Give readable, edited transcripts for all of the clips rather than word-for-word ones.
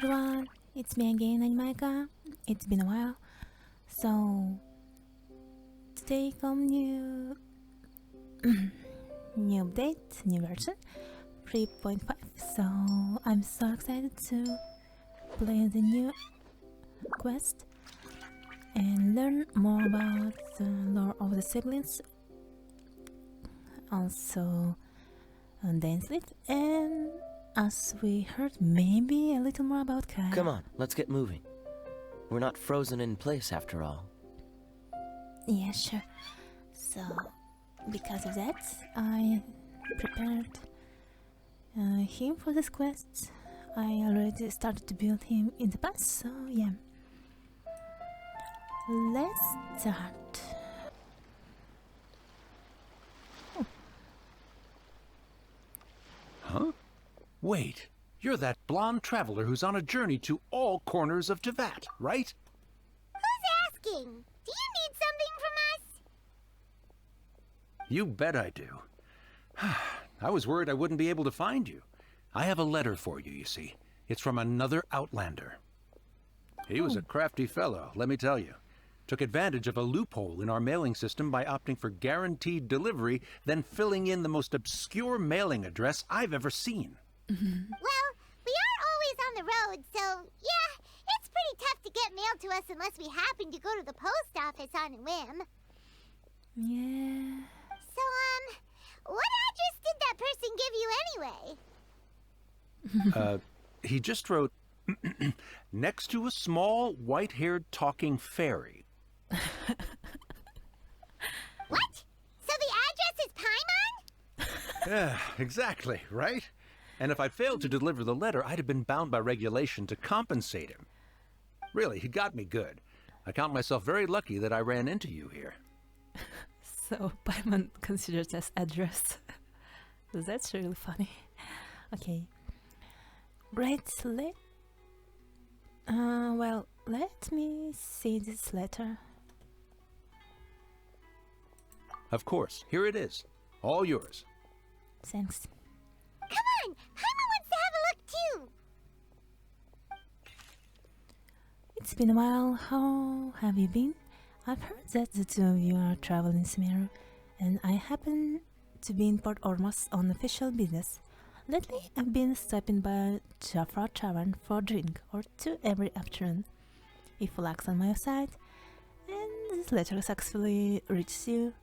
everyone, it's me again, Animaika. It's been a while. So today come new new update, new version 3.5. So I'm so excited to play the new quest and learn more about the lore of the siblings. Also dance it, and as we heard, maybe a little more about Kai. Come on, let's get moving. We're not frozen in place after all. Yeah, sure. So, because of that, I prepared him for this quest. I already started to build him in the past, so yeah. Let's start. Huh? Wait, you're that blonde traveler who's on a journey to all corners of Tevat, right? Who's asking? Do you need something from us? You bet I do. I was worried I wouldn't be able to find you. I have a letter for you, you see. It's from another Outlander. He was a crafty fellow, let me tell you. Took advantage of a loophole in our mailing system by opting for guaranteed delivery, then filling in the most obscure mailing address I've ever seen. Well, we are always on the road, so yeah, it's pretty tough to get mail to us unless we happen to go to the post office on a whim. Yeah. So, what address did that person give you anyway? He just wrote, next to a small, white-haired talking fairy. What? So the address is Paimon? Yeah, exactly, right? And if I failed to deliver the letter, I'd have been bound by regulation to compensate him. Really, he got me good. I count myself very lucky that I ran into you here. So Paimon considers as address. That's really funny. Okay. Right, well, let me see this letter. Of course, here it is. All yours. Thanks. Come on! Paimon wants to have a look too! It's been a while. How have you been? I've heard that the two of you are traveling Sumeru, and I happen to be in Port Ormos on official business. Lately, I've been stopping by Jafra Tavern for a drink or two every afternoon. If luck's on my side, and this letter successfully reaches you,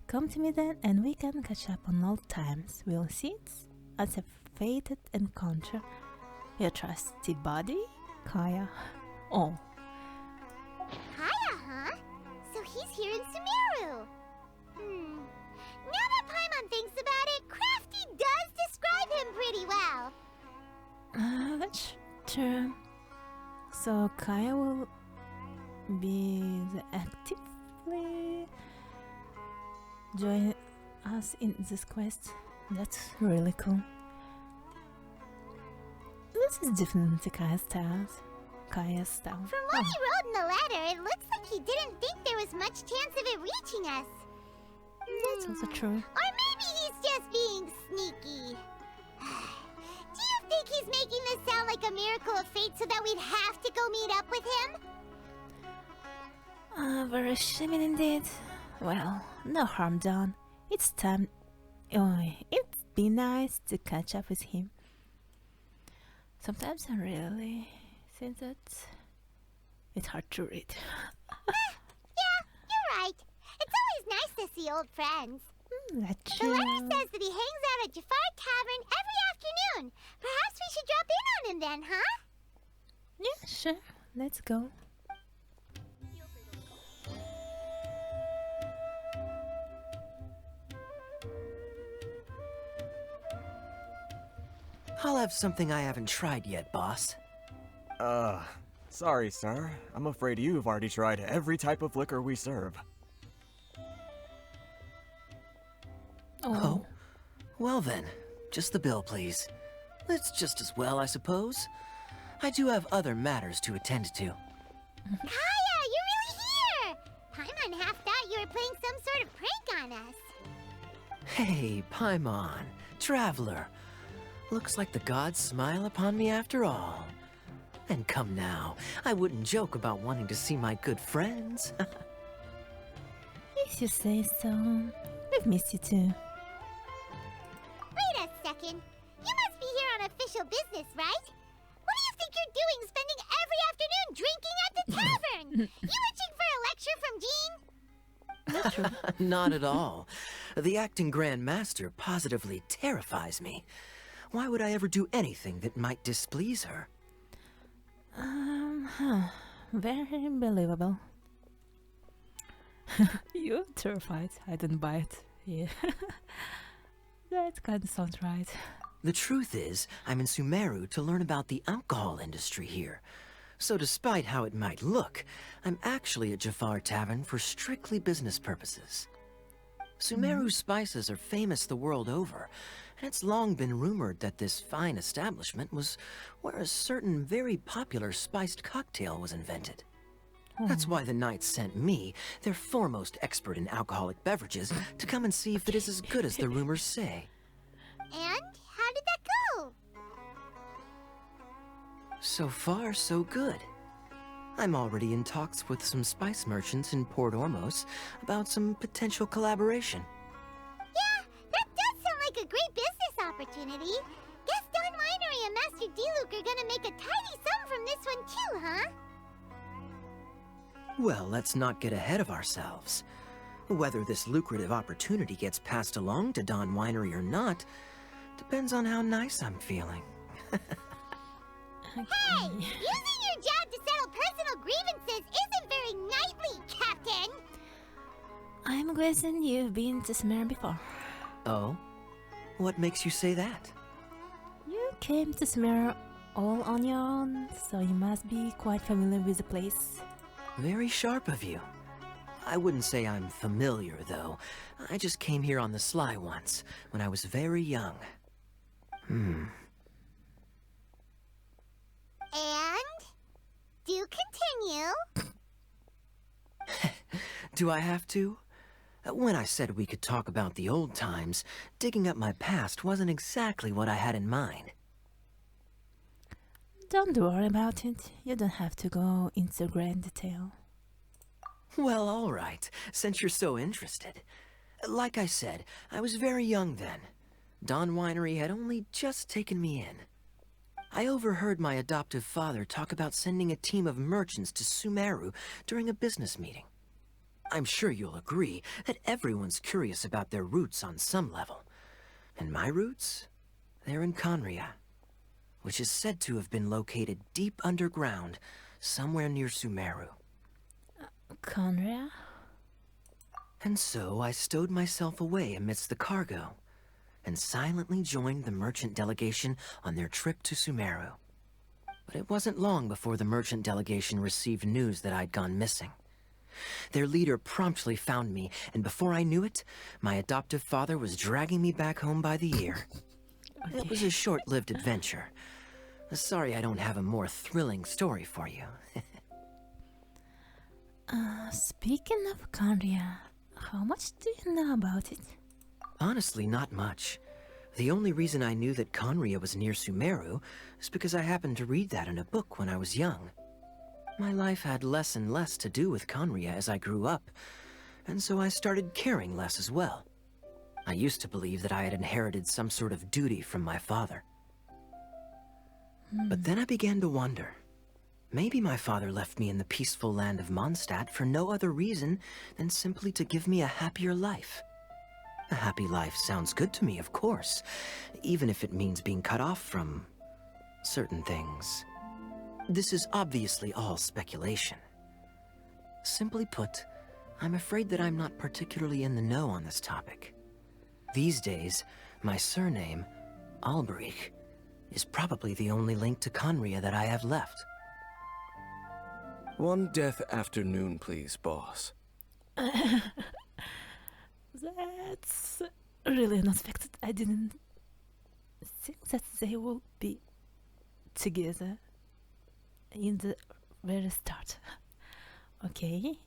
come to me then and we can catch up on old times. We'll see it as a fated encounter. Your trusty buddy, Kaya. Oh. Kaya, huh? So he's here in Sumeru. Now that Paimon thinks about it, Crafty does describe him pretty well. That's true. So Kaya will be the actively join us in this quest. That's really cool. This is definitely Kaya's style. From what he wrote in the letter, it looks like he didn't think there was much chance of it reaching us. That's also true. Or maybe he's just being sneaky. Do you think he's making this sound like a miracle of fate so that we'd have to go meet up with him? Very shaming indeed. Well, no harm done. It's time. It'd be nice to catch up with him. Sometimes I really think that it's hard to read. Yeah, you're right. It's always nice to see old friends. That's The true. letter says that he hangs out at Jafar Tavern every afternoon. Perhaps we should drop in on him then, huh? Yeah, sure. Let's go. I'll have something I haven't tried yet, boss. Sorry, sir. I'm afraid you've already tried every type of liquor we serve. Oh? Well then, just the bill, please. That's just as well, I suppose. I do have other matters to attend to. Kaya, you're really here! Paimon half thought you were playing some sort of prank on us. Hey, Paimon, traveler. Looks like the gods smile upon me after all. And come now, I wouldn't joke about wanting to see my good friends. If you say so. We've missed you too. Wait a second. You must be here on official business, right? What do you think you're doing spending every afternoon drinking at the tavern? You itching for a lecture from Jean? Not at all. The acting Grand Master positively terrifies me. Why would I ever do anything that might displease her? Very believable. You're terrified. I didn't buy it. Yeah. That kind of sounds right. The truth is, I'm in Sumeru to learn about the alcohol industry here. So despite how it might look, I'm actually at Jafar Tavern for strictly business purposes. Sumeru's spices are famous the world over, and it's long been rumored that this fine establishment was where a certain very popular spiced cocktail was invented. That's why the Knights sent me, their foremost expert in alcoholic beverages, to come and see if it is as good as the rumors say. And how did that go? So far, so good. I'm already in talks with some spice merchants in Port Ormos about some potential collaboration. Yeah, that does sound like a great business opportunity. Guess Don Winery and Master D-Luke are gonna make a tidy sum from this one too, huh? Well, let's not get ahead of ourselves. Whether this lucrative opportunity gets passed along to Don Winery or not depends on how nice I'm feeling. Hey, using your job to settle personal grievances isn't very knightly, Captain! I'm guessing you've been to Sumeru before. Oh? What makes you say that? You came to Sumeru all on your own, so you must be quite familiar with the place. Very sharp of you. I wouldn't say I'm familiar, though. I just came here on the sly once, when I was very young. And? Do continue. Do I have to? When I said we could talk about the old times, digging up my past wasn't exactly what I had in mind. Don't worry about it. You don't have to go into grand detail. Well, all right, since you're so interested. Like I said, I was very young then. Don Winery had only just taken me in. I overheard my adoptive father talk about sending a team of merchants to Sumeru during a business meeting. I'm sure you'll agree that everyone's curious about their roots on some level. And my roots? They're in Conria, which is said to have been located deep underground, somewhere near Sumeru. Conria? And so I stowed myself away amidst the cargo, and silently joined the merchant delegation on their trip to Sumeru. But it wasn't long before the merchant delegation received news that I'd gone missing. Their leader promptly found me, and before I knew it, my adoptive father was dragging me back home by the ear. It was a short-lived adventure. Sorry I don't have a more thrilling story for you. Speaking of Conria, how much do you know about it? Honestly, not much. The only reason I knew that Conria was near Sumeru is because I happened to read that in a book when I was young. My life had less and less to do with Conria as I grew up, and so I started caring less as well. I used to believe that I had inherited some sort of duty from my father. But then I began to wonder. Maybe my father left me in the peaceful land of Mondstadt for no other reason than simply to give me a happier life. A happy life sounds good to me, of course, even if it means being cut off from certain things. This is obviously all speculation. Simply put, I'm afraid that I'm not particularly in the know on this topic. These days, my surname, Alberich, is probably the only link to Conria that I have left. One death afternoon, please, boss. That's really unexpected. I didn't think that they would be together in the very start. Okay,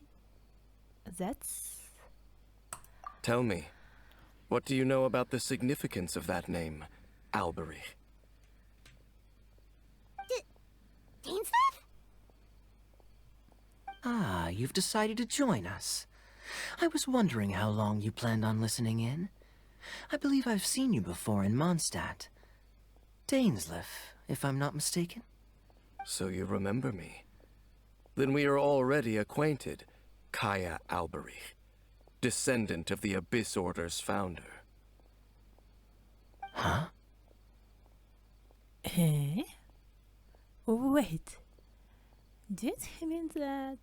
that's... Tell me, what do you know about the significance of that name, Alberich? Dainsleif? Ah, you've decided to join us. I was wondering how long you planned on listening in. I believe I've seen you before in Mondstadt. Dainsleif, if I'm not mistaken. So you remember me. Then we are already acquainted, Kaya Alberich, descendant of the Abyss Order's founder. Huh? Eh? Wait. Did he mean that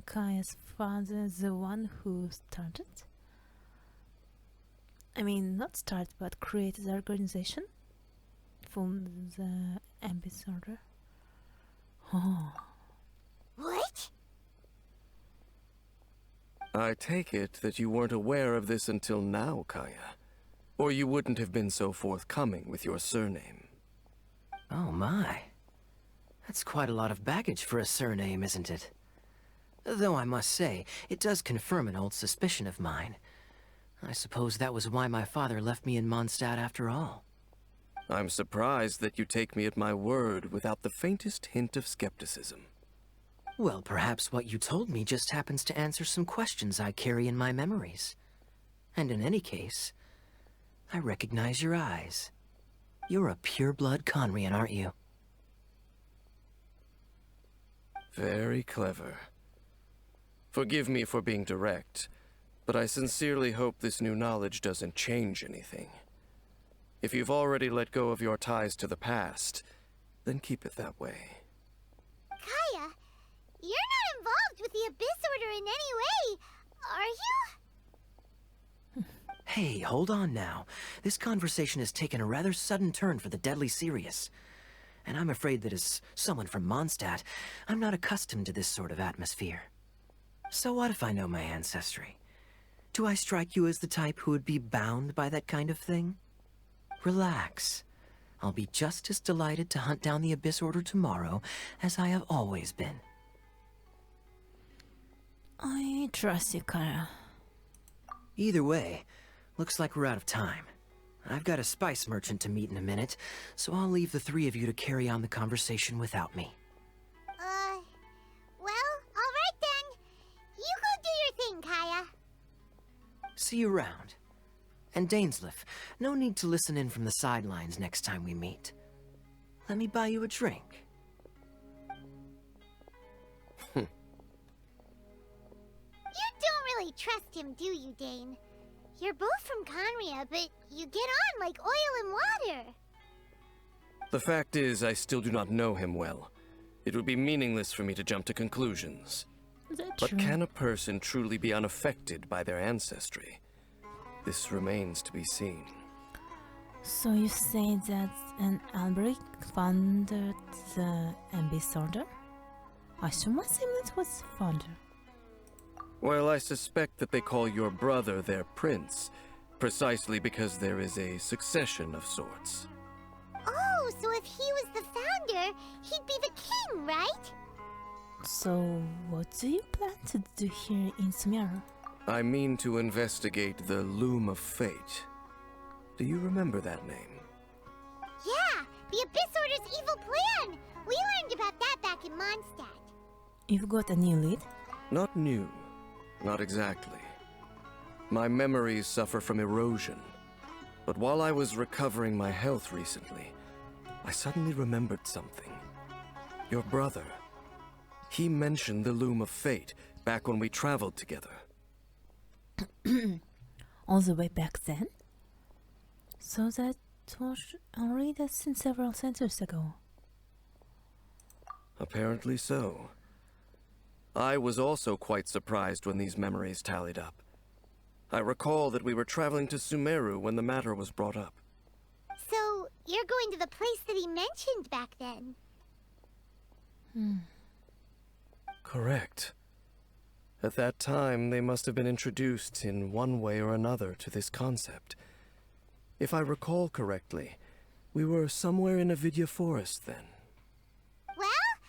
Kaya's father is the one who started? I mean, not started, but created the organization from the Abyss Order. Oh. What? I take it that you weren't aware of this until now, Kaya. Or you wouldn't have been so forthcoming with your surname. Oh my. That's quite a lot of baggage for a surname, isn't it? Though I must say, it does confirm an old suspicion of mine. I suppose that was why my father left me in Mondstadt after all. I'm surprised that you take me at my word without the faintest hint of skepticism. Well, perhaps what you told me just happens to answer some questions I carry in my memories. And in any case, I recognize your eyes. You're a pure-blood Conrian, aren't you? Very clever. Forgive me for being direct, but I sincerely hope this new knowledge doesn't change anything. If you've already let go of your ties to the past, then keep it that way. Kaya, you're not involved with the Abyss Order in any way, are you? Hey, hold on now. This conversation has taken a rather sudden turn for the deadly serious. And I'm afraid that as someone from Mondstadt, I'm not accustomed to this sort of atmosphere. So what if I know my ancestry? Do I strike you as the type who would be bound by that kind of thing? Relax. I'll be just as delighted to hunt down the Abyss Order tomorrow as I have always been. I trust you, Kara. Either way, looks like we're out of time. I've got a spice merchant to meet in a minute, so I'll leave the three of you to carry on the conversation without me. Well, alright then. You go do your thing, Kaya. See you around. And Dainsleif, no need to listen in from the sidelines next time we meet. Let me buy you a drink. You don't really trust him, do you, Dane? You're both from Conria, but you get on like oil and water. The fact is, I still do not know him well. It would be meaningless for me to jump to conclusions. That's But true. can a person truly be unaffected by their ancestry? This remains to be seen. So you say that an Albrecht founded the Abyss Order? I assume it was founder. Well, I suspect that they call your brother their prince, precisely because there is a succession of sorts. Oh, so if he was the founder, he'd be the king, right? So what do you plan to do here in Sumeru? I mean to investigate the Loom of Fate. Do you remember that name? Yeah, the Abyss Order's evil plan. We learned about that back in Mondstadt. You've got a new lead? Not new. Not exactly. My memories suffer from erosion. But while I was recovering my health recently, I suddenly remembered something. Your brother. He mentioned the Loom of Fate back when we traveled together. All the way back then? So that was already since several centuries ago. Apparently so. I was also quite surprised when these memories tallied up. I recall that we were traveling to Sumeru when the matter was brought up. So, you're going to the place that he mentioned back then? Correct. At that time, they must have been introduced in one way or another to this concept. If I recall correctly, we were somewhere in Avidya Forest then. Well,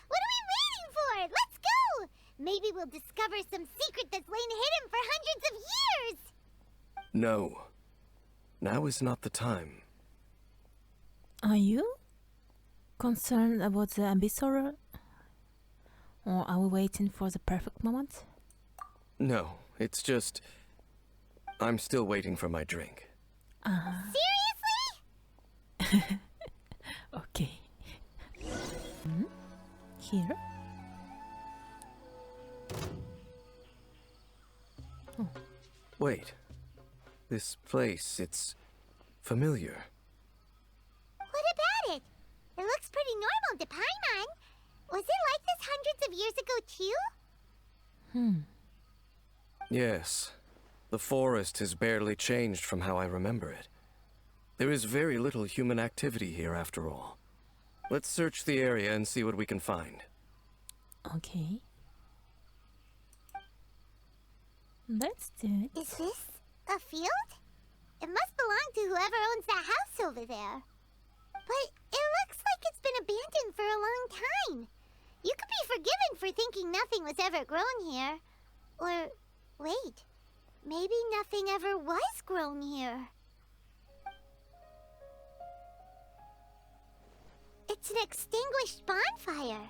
what are we waiting for? Let's go! Maybe we'll discover some secret that's lain hidden for hundreds of years! No. Now is not the time. Are you concerned about the Abyssor? Or are we waiting for the perfect moment? No, it's just... I'm still waiting for my drink. Seriously? Okay. Here? Wait. This place, it's... familiar. What about it? It looks pretty normal to Paimon. Was it like this hundreds of years ago too? Yes. The forest has barely changed from how I remember it. There is very little human activity here after all. Let's search the area and see what we can find. Okay. Let's do it. Is this a field? It must belong to whoever owns that house over there. But it looks like it's been abandoned for a long time. You could be forgiven for thinking nothing was ever grown here. Or, wait, maybe nothing ever was grown here. It's an extinguished bonfire.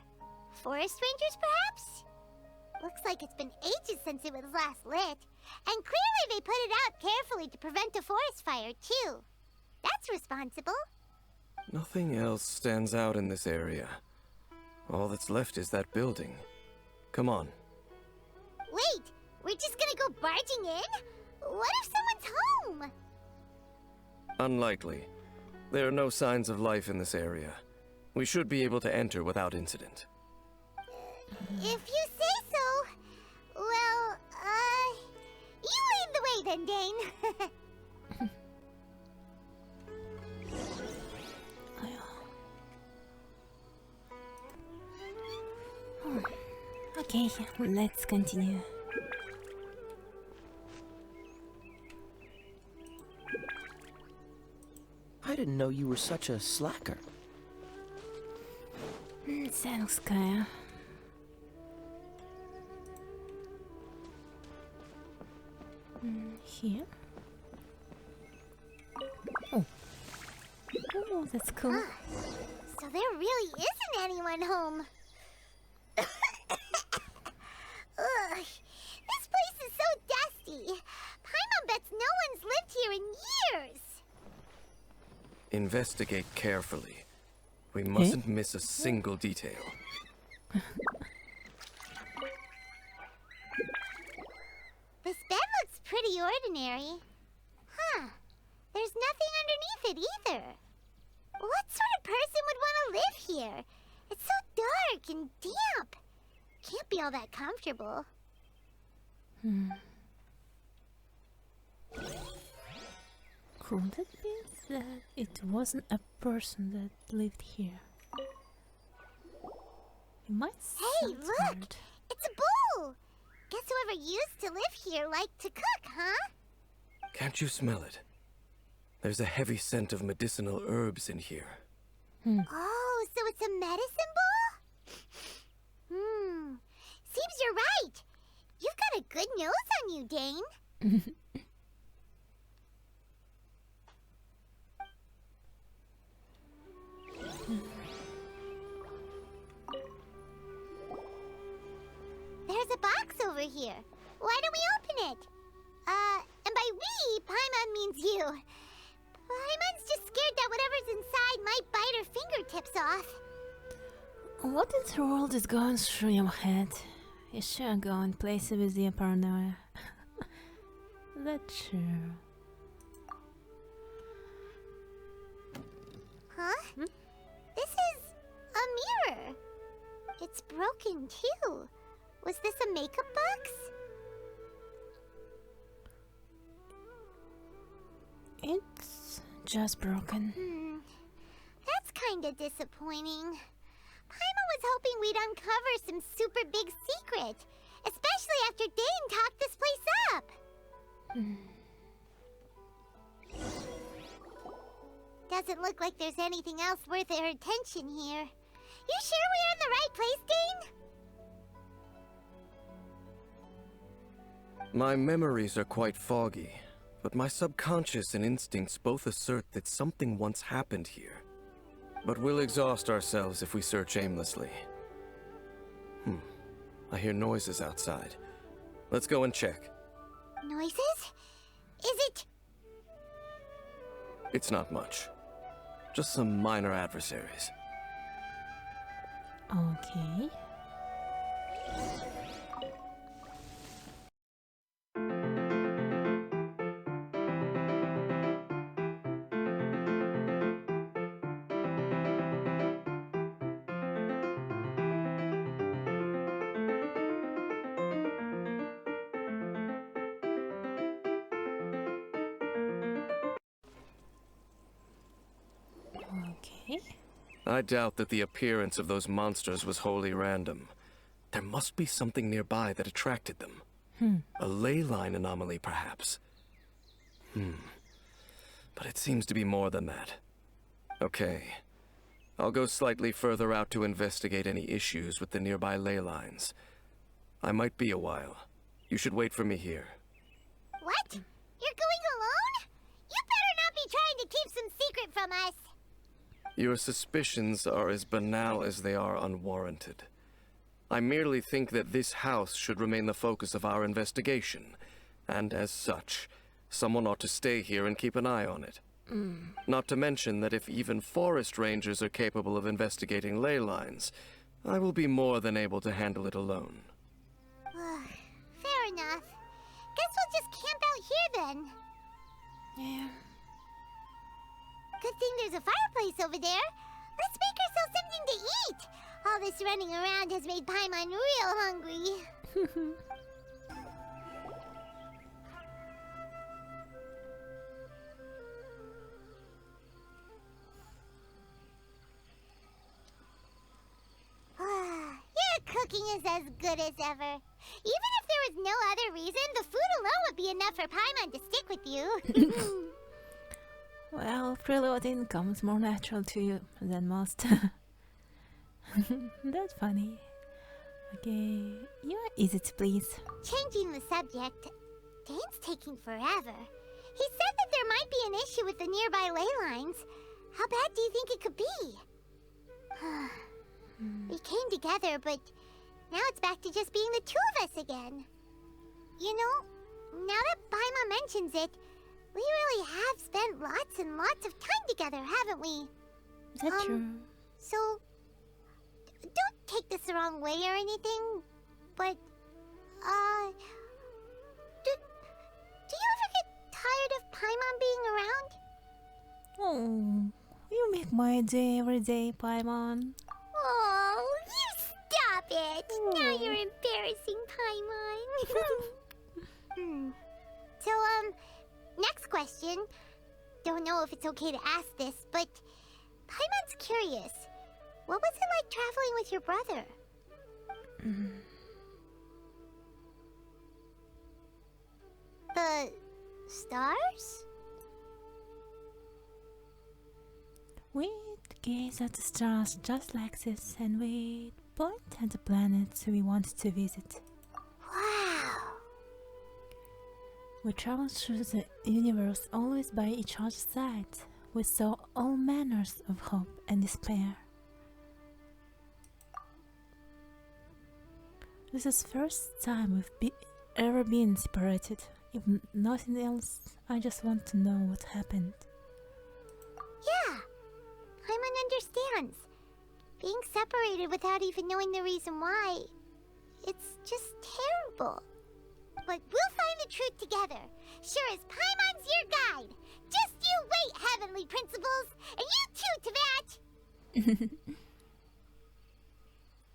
Forest rangers, perhaps? Looks like it's been ages since it was last lit. And clearly they put it out carefully to prevent a forest fire, too. That's responsible. Nothing else stands out in this area. All that's left is that building. Come on. Wait, we're just gonna go barging in? What if someone's home? Unlikely. There are no signs of life in this area. We should be able to enter without incident. If you say so. Well, you lead the way then, Dane. Okay, let's continue. I didn't know you were such a slacker. Thanks, Kaya. Here? Oh, that's cool. So there really isn't anyone home. Ugh, this place is so dusty. Paimon bets no one's lived here in years. Investigate carefully. We mustn't miss a single detail. This bed looks pretty ordinary. Huh. There's nothing underneath it either. What sort of person would want to live here? It's so dark and damp. Can't be all that comfortable. Could it be that it wasn't a person that lived here? It might Hey, sound look! weird. It's a bull! Guess whoever used to live here liked to cook, huh? Can't you smell it? There's a heavy scent of medicinal herbs in here. Oh, so it's a medicine bull? Seems you're right. You've got a good nose on you, Dane. There's a box over here. Why don't we open it? And by we, Paimon means you. Paimon's just scared that whatever's inside might bite her fingertips off. What in the world is going through your head? You should go and place it with your paranoia. That's true. Huh? This is a mirror. It's broken too. Was this a makeup box? It's just broken. That's kinda disappointing. Paimon was hoping we'd uncover some super big secret, especially after Dane talked this place up. Doesn't look like there's anything else worth our attention here. You sure we're in the right place, Dane? My memories are quite foggy, but my subconscious and instincts both assert that something once happened here. but we'll exhaust ourselves if we search aimlessly. I hear noises outside. Let's go and check. Noises? Is it... It's not much. Just some minor adversaries. Okay. Okay. I doubt that the appearance of those monsters was wholly random. There must be something nearby that attracted them. A ley line anomaly, perhaps. But it seems to be more than that. Okay. I'll go slightly further out to investigate any issues with the nearby ley lines. I might be a while. You should wait for me here. What? You're going alone? You better not be trying to keep some secret from us. Your suspicions are as banal as they are unwarranted. I merely think that this house should remain the focus of our investigation, and as such, someone ought to stay here and keep an eye on it. Not to mention that if even forest rangers are capable of investigating ley lines, I will be more than able to handle it alone. Fair enough. Guess we'll just camp out here then. Yeah. Good thing there's a fireplace over there. Let's make ourselves something to eat. All this running around has made Paimon real hungry. Your cooking is as good as ever. Even if there was no other reason, the food alone would be enough for Paimon to stick with you. Well, preloading comes more natural to you than most. That's funny. Okay, you are easy to please. Changing the subject, Dane's taking forever. He said that there might be an issue with the nearby ley lines. How bad do you think it could be? We came together, but now it's back to just being the two of us again. You know, now that Paimon mentions it, we really have spent lots and lots of time together, haven't we? That's true. So, don't take this the wrong way or anything, but, do you ever get tired of Paimon being around? Oh, you make my day every day, Paimon. Oh, you stop it! Now you're embarrassing Paimon. So, next question. Don't know if it's okay to ask this, but Paimon's curious. What was it like traveling with your brother? The stars? We'd gaze at the stars just like this, and we'd point at the planets we wanted to visit. Wow. We traveled through the universe always by each other's side. We saw all manners of hope and despair. This is the first time we've ever been separated. If nothing else, I just want to know what happened. Yeah. Paimon understands. Being separated without even knowing the reason why, it's just terrible. But we'll find the truth together. Sure as Paimon's your guide. Just you wait, Heavenly Principles! And you too, Tavat!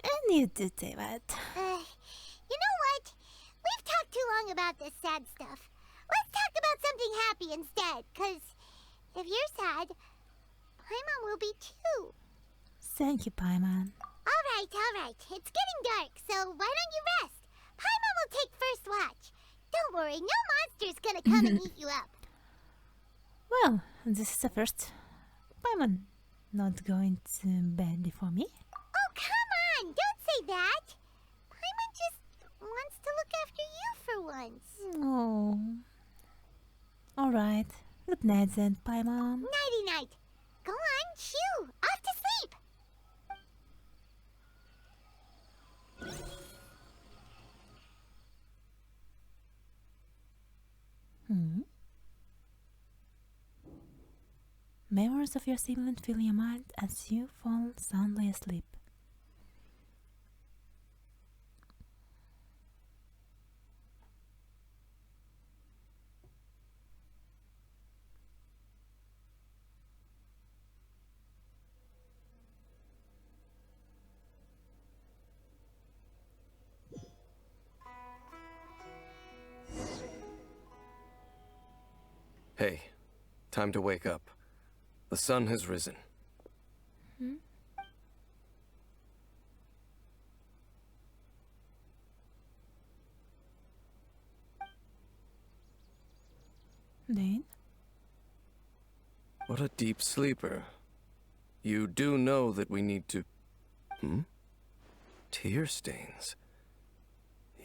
And you did say that. You know what? We've talked too long about this sad stuff. Let's talk about something happy instead, 'cause if you're sad, Paimon will be too. Thank you, Paimon. Alright. It's getting dark, so why don't you rest? Paimon will take first watch. Don't worry, no monster's gonna come and eat you up. Well, this is the first. Paimon not going to bed before me. Oh, come on! Don't say that! Paimon just wants to look after you for once. Oh. Alright. Good night then, Paimon. Nighty-night. Go on, shoo! Off to sleep! Memories of your sibling fill your mind as you fall soundly asleep. Hey, time to wake up. The sun has risen. Then, What a deep sleeper. You do know that we need to... Tear stains.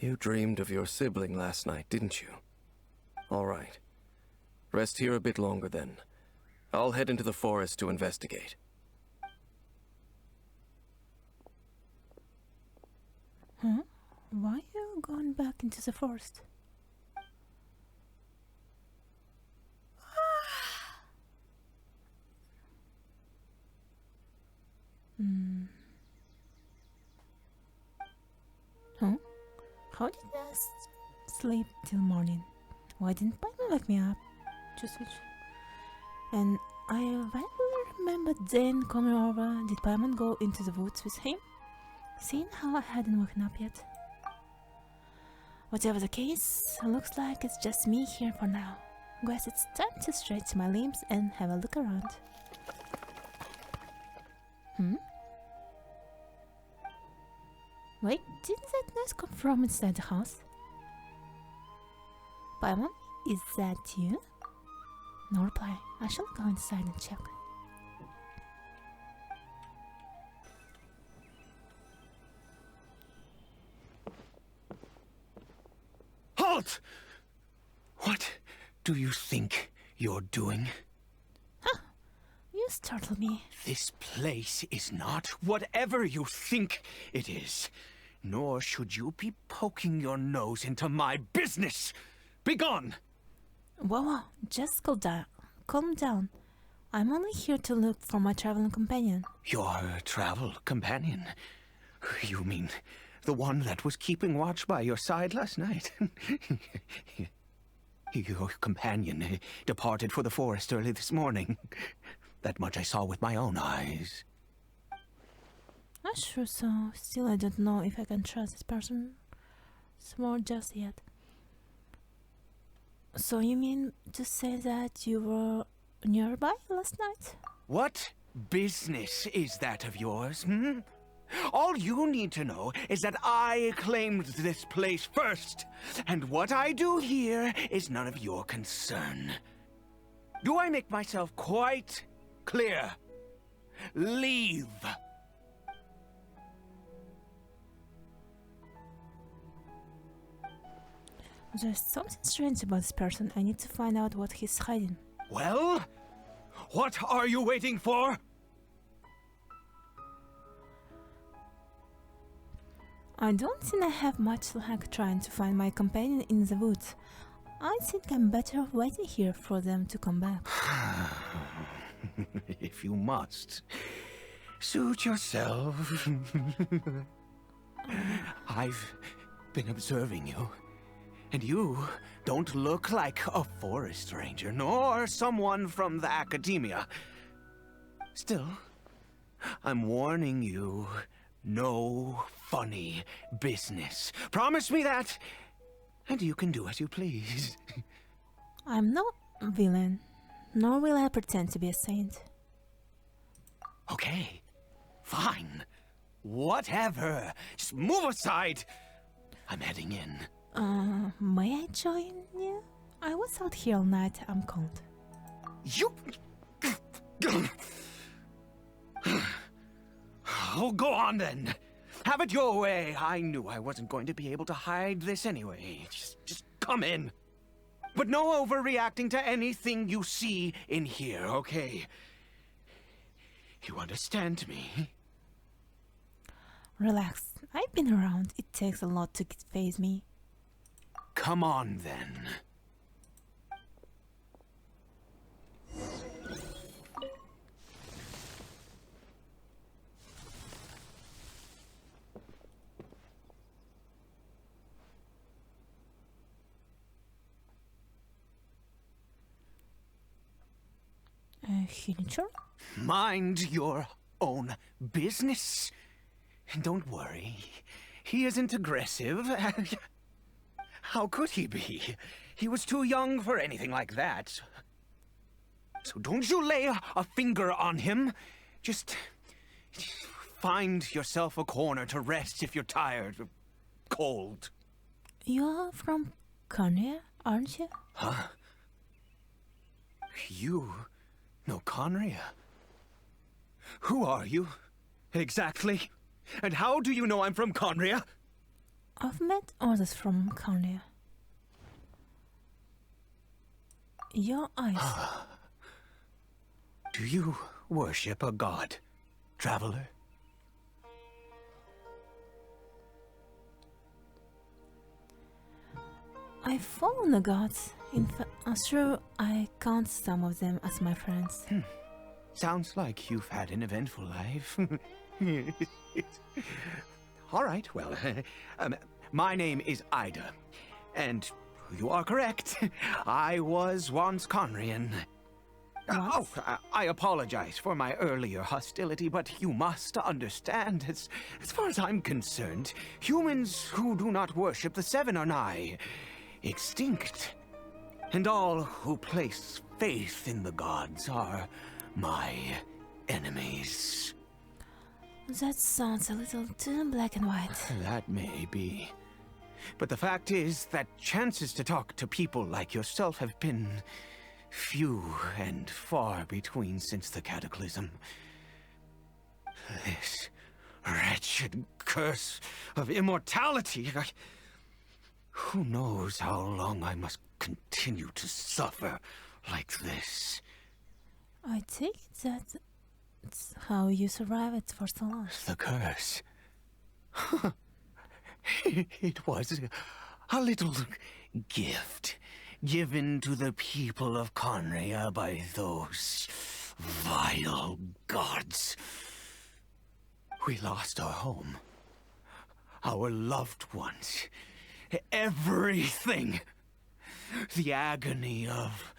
You dreamed of your sibling last night, didn't you? All right. Rest here a bit longer then. I'll head into the forest to investigate. why are you going back into the forest? Huh? How did I sleep till morning? Why didn't Paimon wake me up? Just switch. And I vaguely remember Zane coming over. Did Paimon go into the woods with him? Seeing how I hadn't woken up yet. Whatever the case, looks like it's just me here for now. Guess it's time to stretch my limbs and have a look around. Wait, didn't that noise come from inside the house? Paimon, is that you? No reply. I shall go inside and check. Halt! What do you think you're doing? You startle me. This place is not whatever you think it is. Nor should you be poking your nose into my business. Begone! Whoa, just calm down. I'm only here to look for my traveling companion. Your travel companion? You mean the one that was keeping watch by your side last night? Your companion departed for the forest early this morning. That much I saw with my own eyes. Not sure so. Still, I don't know if I can trust this person more just yet. So you mean to say that you were nearby last night? What business is that of yours, hmm? All you need to know is that I claimed this place first, and what I do here is none of your concern. Do I make myself quite clear? Leave. There's something strange about this person. I need to find out what he's hiding. Well, what are you waiting for? I don't think I have much luck trying to find my companion in the woods. I think I'm better off waiting here for them to come back. If you must, suit yourself. I've been observing you, and you don't look like a forest ranger, nor someone from the academia. Still, I'm warning you, no funny business. Promise me that, and you can do as you please. I'm no villain, nor will I pretend to be a saint. Okay, fine. Whatever. Just move aside. I'm heading in. May I join you? I was out here all night. I'm cold. You... Oh, go on then. Have it your way. I knew I wasn't going to be able to hide this anyway. Just come in. But no overreacting to anything you see in here, okay? You understand me? Relax. I've been around. It takes a lot to faze me. Come on then. villager? Mind your own business. Don't worry. He isn't aggressive. How could he be? He was too young for anything like that. So don't you lay a finger on him. Just find yourself a corner to rest if you're tired or cold. You're from Korea, aren't you? Huh? You know Conria? Who are you, exactly? And how do you know I'm from Conria? I've met others from Korea. Your eyes. Do you worship a god, traveler? I follow the gods. In fact, sure, I count some of them as my friends. Sounds like you've had an eventful life. All right, well, my name is Ida, and you are correct. I was once Conrian. I apologize for my earlier hostility, but you must understand, as far as I'm concerned, humans who do not worship the Seven are nigh extinct. And all who place faith in the gods are my enemies. That sounds a little too black and white. That may be. But the fact is that chances to talk to people like yourself have been few and far between since the cataclysm. This wretched curse of immortality. Who knows how long I must continue to suffer like this? I take it that's how you survive it for so long. The curse. It was a little gift given to the people of Conria by those vile gods. We lost our home, our loved ones, everything. The agony of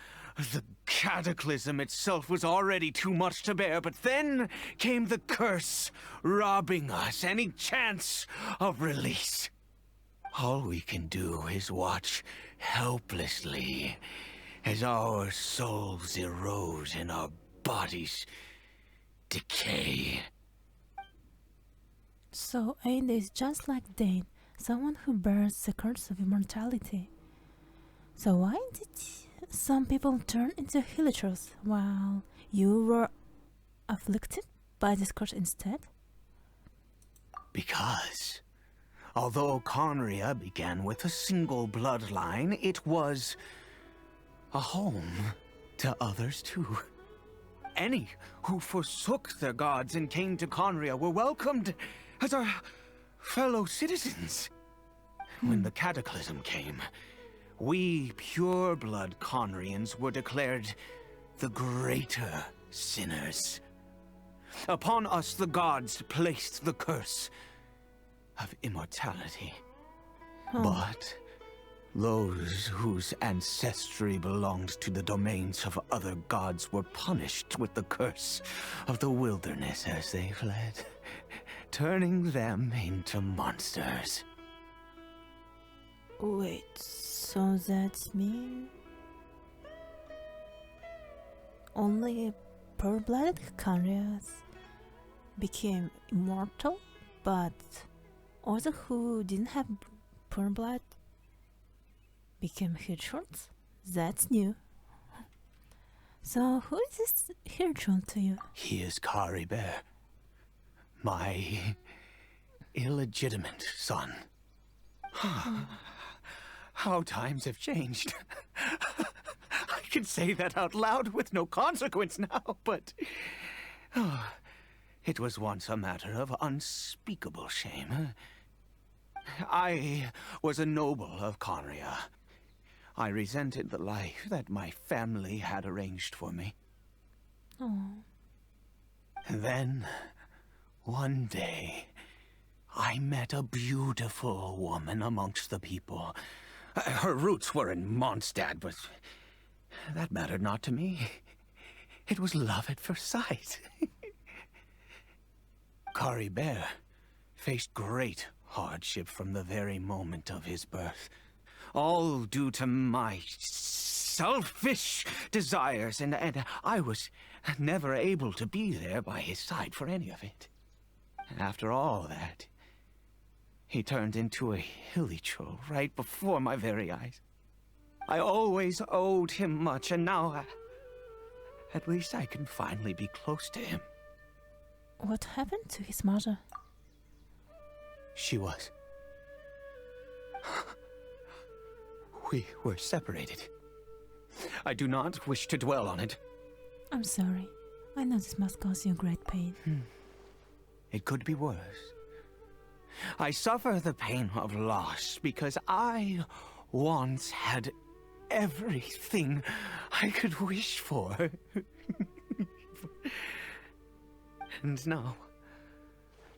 the cataclysm itself was already too much to bear, but then came the curse, robbing us any chance of release. All we can do is watch helplessly as our souls erode and our bodies decay. So Ada is just like Dane, someone who bears the curse of immortality. So why did some people turn into villagers while you were afflicted by this curse instead? Because although Conria began with a single bloodline, it was a home to others too. Any who forsook their gods and came to Conria were welcomed as our fellow citizens. When the cataclysm came, we pure-blood Conrians were declared the greater sinners. Upon us the gods placed the curse of immortality. But those whose ancestry belonged to the domains of other gods were punished with the curse of the wilderness as they fled, turning them into monsters. Wait, so that means only pure-blooded Carians became immortal, but others who didn't have pure blood became headshorts? That's new. So who is this headshot to you? He is Caribert, my illegitimate son. How times have changed. I can say that out loud with no consequence now, but it was once a matter of unspeakable shame. I was a noble of Conria. I resented the life that my family had arranged for me. Oh. And then, one day, I met a beautiful woman amongst the people. Her roots were in Mondstadt, but that mattered not to me. It was love at first sight. Caribert faced great hardship from the very moment of his birth. All due to my selfish desires, and I was never able to be there by his side for any of it. After all that, he turned into a hilly troll right before my very eyes. I always owed him much, and now at least I can finally be close to him. What happened to his mother? She was. We were separated. I do not wish to dwell on it. I'm sorry. I know this must cause you great pain. It could be worse. I suffer the pain of loss because I once had everything I could wish for. And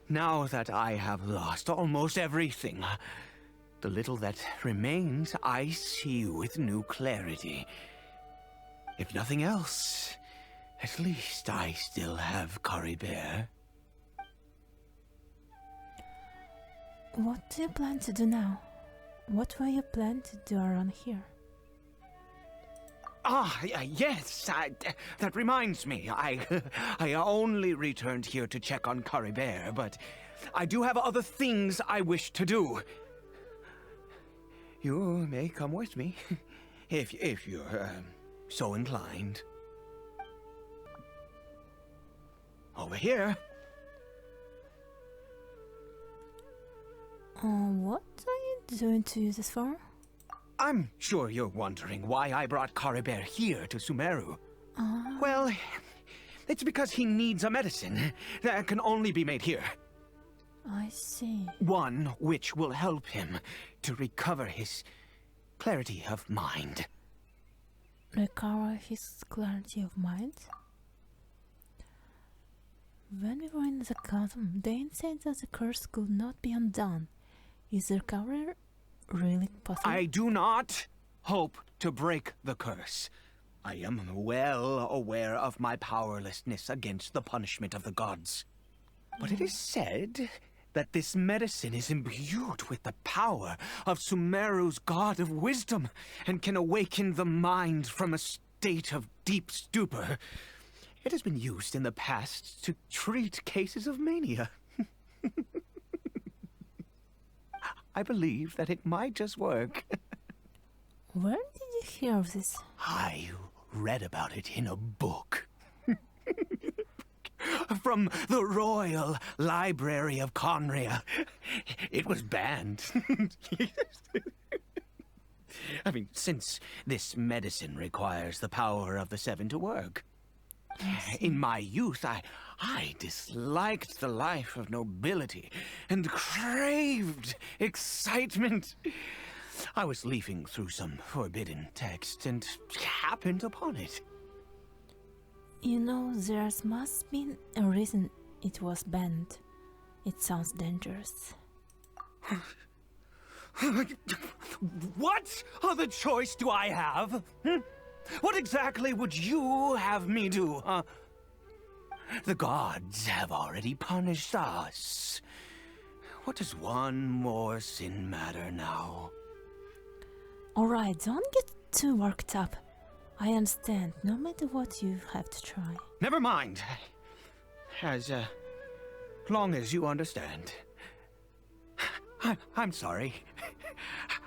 now that I have lost almost everything, the little that remains I see with new clarity. If nothing else, at least I still have Caribert. What do you plan to do now? What were you planning to do around here? Yes, that reminds me. I only returned here to check on Caribert, but I do have other things I wish to do. You may come with me, if you're so inclined. Over here. What are you doing to use this for? I'm sure you're wondering why I brought Caribert here to Sumeru. Well, it's because he needs a medicine that can only be made here. I see. One which will help him to recover his clarity of mind. Recover his clarity of mind? When we were in the chasm, Dane said that the curse could not be undone. Is the recovery really possible? I do not hope to break the curse. I am well aware of my powerlessness against the punishment of the gods. But it is said that this medicine is imbued with the power of Sumeru's god of wisdom and can awaken the mind from a state of deep stupor. It has been used in the past to treat cases of mania. I believe that it might just work. Where did you hear of this? I read about it in a book. From the Royal Library of Conria. It was banned. I mean, since this medicine requires the power of the Seven to work. In my youth, I disliked the life of nobility and craved excitement. I was leafing through some forbidden text and happened upon it. You know, there must be a reason it was banned. It sounds dangerous. What other choice do I have? What exactly would you have me do, huh? The gods have already punished us. What does one more sin matter now? Alright, don't get too worked up. I understand, no matter what you have to try. Never mind. As long as you understand. I'm sorry.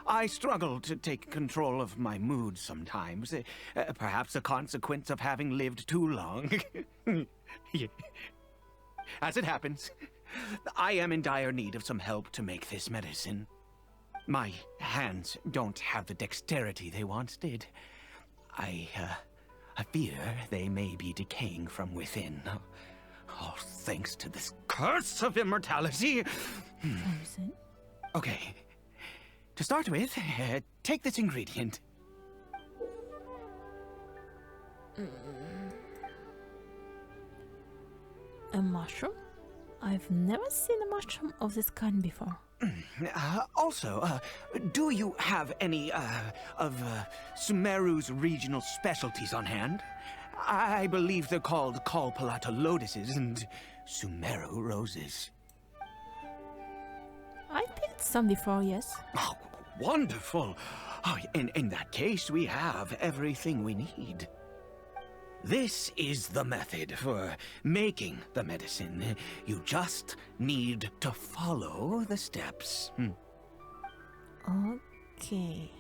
I struggle to take control of my mood sometimes. Perhaps a consequence of having lived too long. As it happens, I am in dire need of some help to make this medicine. My hands don't have the dexterity they once did. I fear they may be decaying from within. All thanks to this curse of immortality. Okay. To start with, take this ingredient. A mushroom? I've never seen a mushroom of this kind before. Also, do you have any of Sumeru's regional specialties on hand? I believe they're called Kalpalata lotuses and Sumeru roses. I picked some before, yes. Oh, wonderful! Oh, in that case, we have everything we need. This is the method for making the medicine. You just need to follow the steps. Okay.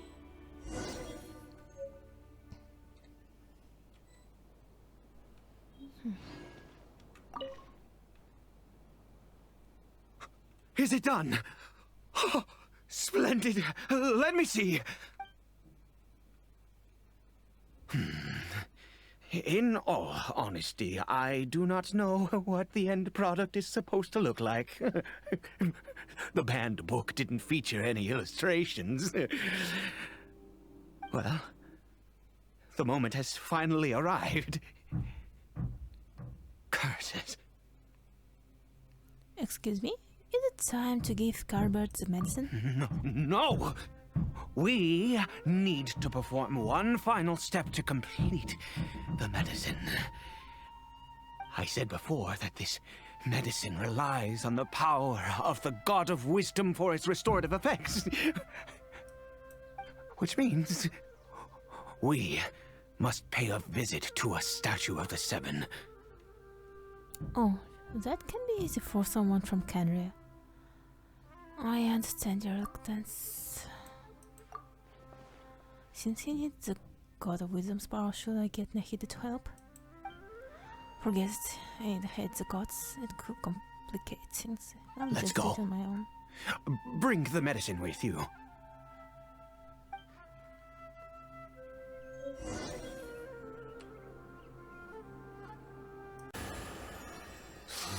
Is it done? Oh, splendid. Let me see. In all honesty, I do not know what the end product is supposed to look like. The banned book didn't feature any illustrations. Well, the moment has finally arrived. Curses. Excuse me? Is it time to give Caribert the medicine? No! We need to perform one final step to complete the medicine. I said before that this medicine relies on the power of the God of Wisdom for its restorative effects. Which means we must pay a visit to a statue of the Seven. Oh, that can be easy for someone from Canria. I understand your reluctance. Since he needs the God of Wisdom's power, should I get Nahida to help? Forget it hates the gods, it could complicate things. I'll Let's just go. do it on my own. Bring the medicine with you.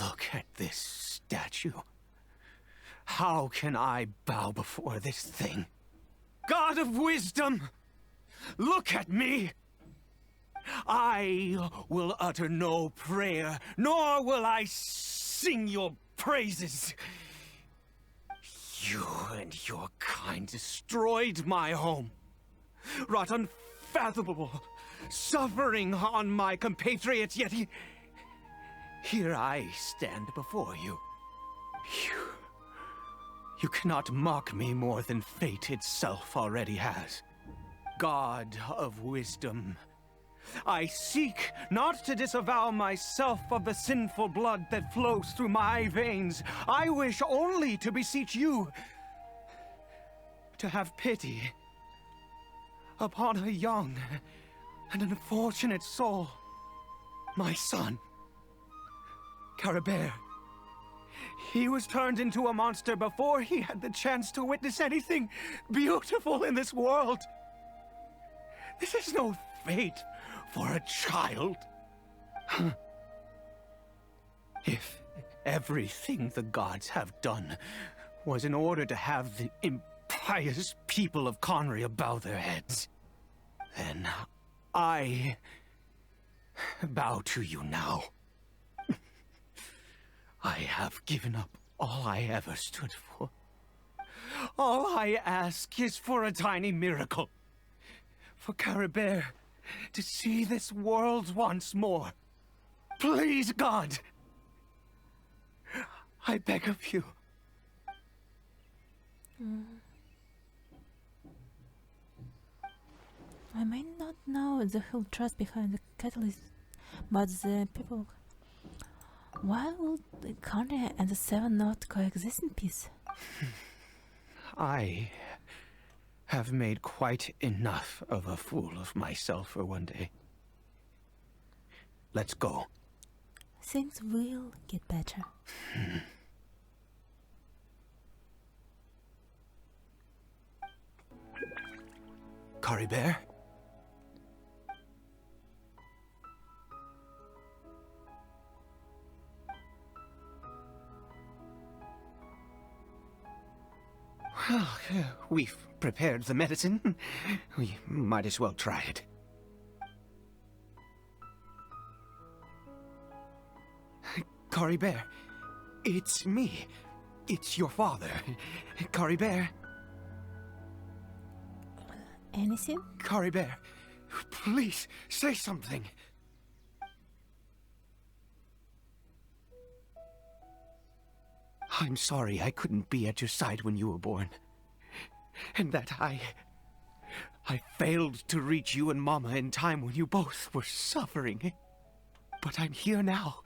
Look at this statue. How can I bow before this thing? God of Wisdom! Look at me! I will utter no prayer, nor will I sing your praises. You and your kind destroyed my home, wrought unfathomable suffering on my compatriots, yet here I stand before you. You cannot mock me more than fate itself already has. God of Wisdom, I seek not to disavow myself of the sinful blood that flows through my veins. I wish only to beseech you to have pity upon a young and unfortunate soul, my son, Caribert. He was turned into a monster before he had the chance to witness anything beautiful in this world. This is no fate for a child. If everything the gods have done was in order to have the impious people of Conria bow their heads, then I bow to you now. I have given up all I ever stood for. All I ask is for a tiny miracle. For Caribert to see this world once more. Please, God! I beg of you. I may not know the whole trust behind the catalyst, but the people... Why would the Conria and the Seven not coexist in peace? I have made quite enough of a fool of myself for one day. Let's go. Things will get better. Caribert? Well, we've prepared the medicine. We might as well try it. Caribert, it's me. It's your father. Caribert. Anything? Caribert, please say something. I'm sorry I couldn't be at your side when you were born. And that I failed to reach you and Mama in time when you both were suffering. But I'm here now.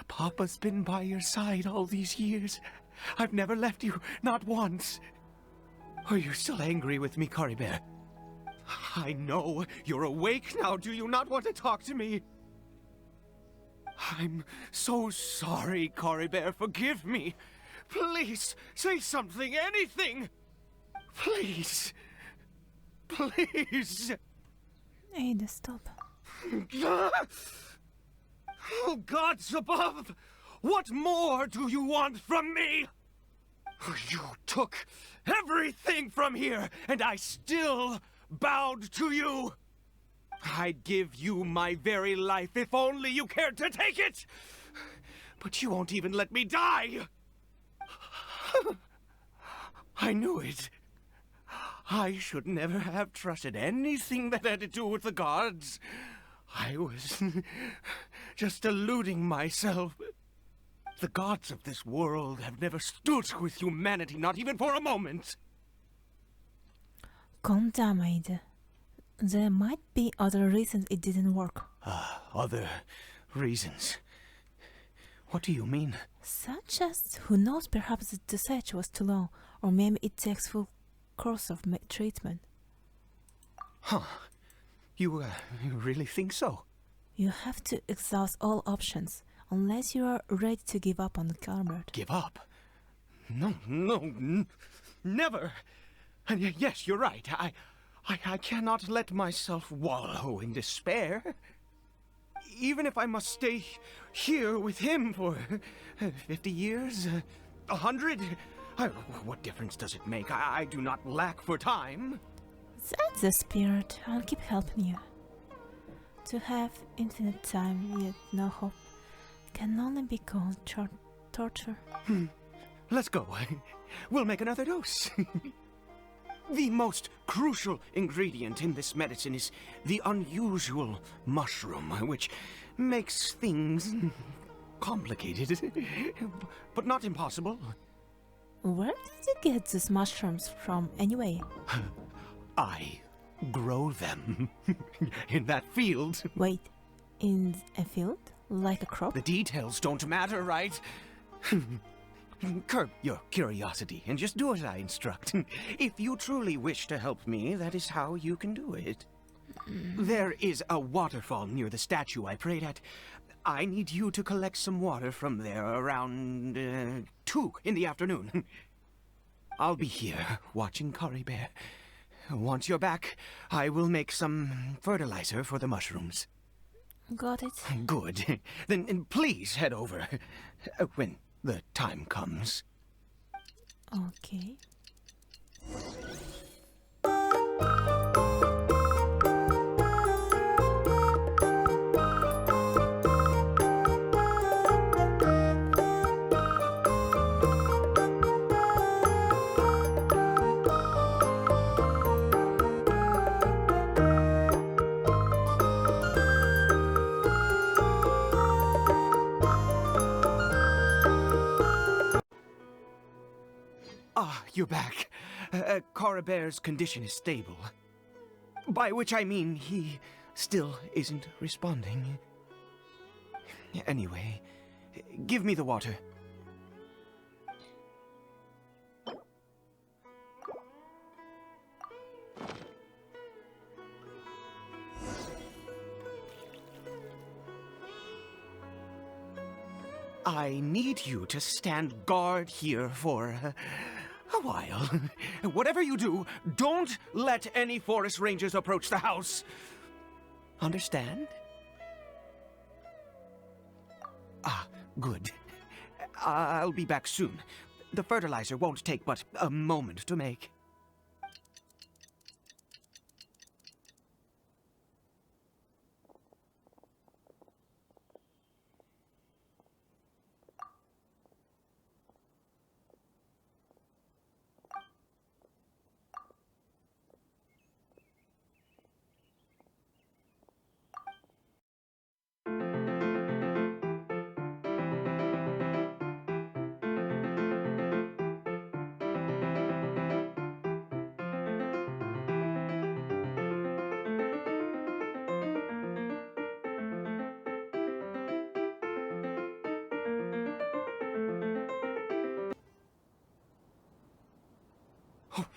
Papa's been by your side all these years. I've never left you, not once. Are you still angry with me, Caribert? I know you're awake now. Do you not want to talk to me? I'm so sorry, Caribert. Forgive me. Please, say something, anything. Please. Please. Ada, stop. Oh, gods above! What more do you want from me? You took everything from here, and I still bowed to you. I'd give you my very life if only you cared to take it. But you won't even let me die. I knew it. I should never have trusted anything that had to do with the gods. I was just deluding myself. The gods of this world have never stood with humanity, not even for a moment. Calm down, Ada. There might be other reasons it didn't work. Other reasons? What do you mean? Such as, who knows, perhaps the dosage was too low, or maybe it takes full course of treatment. Huh. You really think so? You have to exhaust all options, unless you are ready to give up on the Caribert. Give up? No, never. And yes, you're right. I cannot let myself wallow in despair. Even if I must stay here with him for 50 years, 100, what difference does it make? I do not lack for time. That's the spirit. I'll keep helping you. To have infinite time yet no hope can only be called torture. Let's go. We'll make another dose. The most crucial ingredient in this medicine is the unusual mushroom, which makes things complicated, but not impossible. Where did you get these mushrooms from anyway? I grow them in that field. Wait, in a field? Like a crop? The details don't matter, right? Curb your curiosity and just do as I instruct. If you truly wish to help me, that is how you can do it. There is a waterfall near the statue I prayed at. I need you to collect some water from there around 2 in the afternoon. I'll be here watching Caribert. Once you're back, I will make some fertilizer for the mushrooms. Got it. Good. Then please head over when the time comes. Okay. You're back. Caribert's condition is stable. By which I mean he still isn't responding. Anyway, give me the water. I need you to stand guard here for a while. Whatever you do, don't let any forest rangers approach the house. Understand? Good. I'll be back soon. The fertilizer won't take but a moment to make.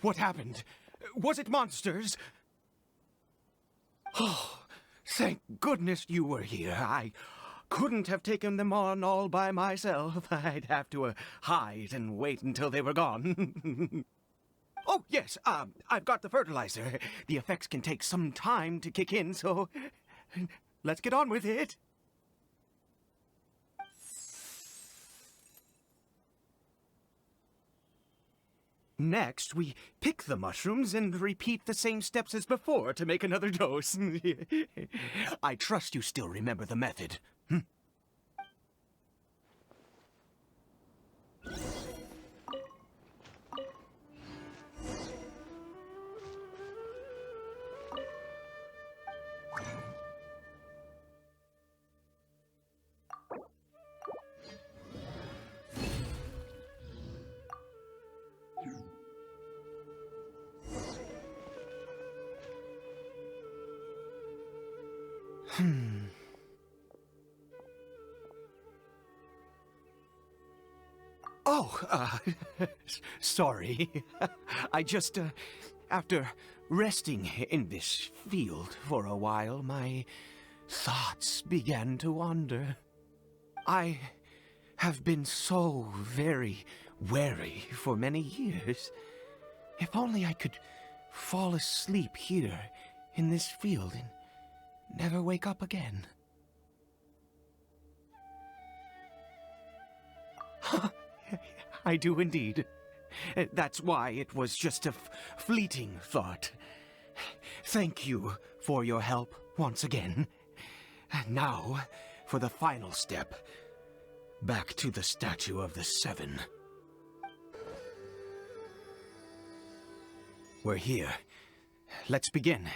What happened? Was it monsters? Oh, thank goodness you were here. I couldn't have taken them on all by myself. I'd have to hide and wait until they were gone. Oh, yes, I've got the fertilizer. The effects can take some time to kick in, so let's get on with it. Next, we pick the mushrooms and repeat the same steps as before to make another dose. I trust you still remember the method. Oh, sorry. I just, after resting in this field for a while, my thoughts began to wander. I have been so very wary for many years. If only I could fall asleep here in this field and never wake up again. I do indeed. That's why it was just a fleeting thought. Thank you for your help once again. Now, for the final step. Back to the Statue of the Seven. We're here. Let's begin.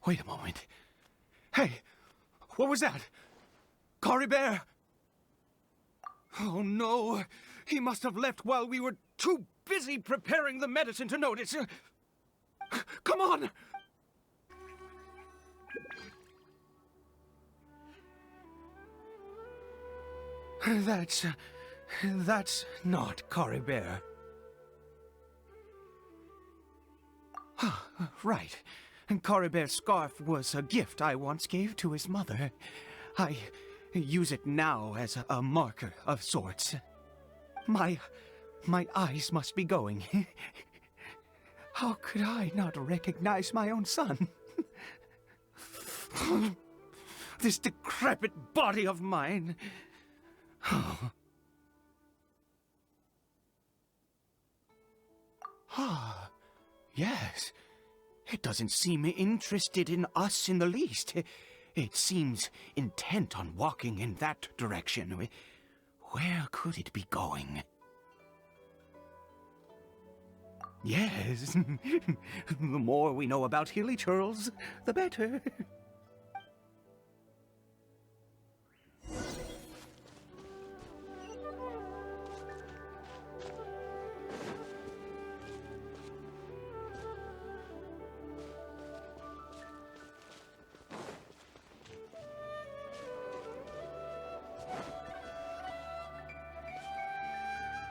Wait a moment. Hey, what was that? Caribert! Oh no, he must have left while we were too busy preparing the medicine to notice. Come on! That's not Caribert. Right. Caribert's scarf was a gift I once gave to his mother. I use it now as a marker of sorts. My eyes must be going. How could I not recognize my own son? This decrepit body of mine. Ah, yes. It doesn't seem interested in us in the least. It seems intent on walking in that direction. Where could it be going? Yes. The more we know about Hilly Churls, the better.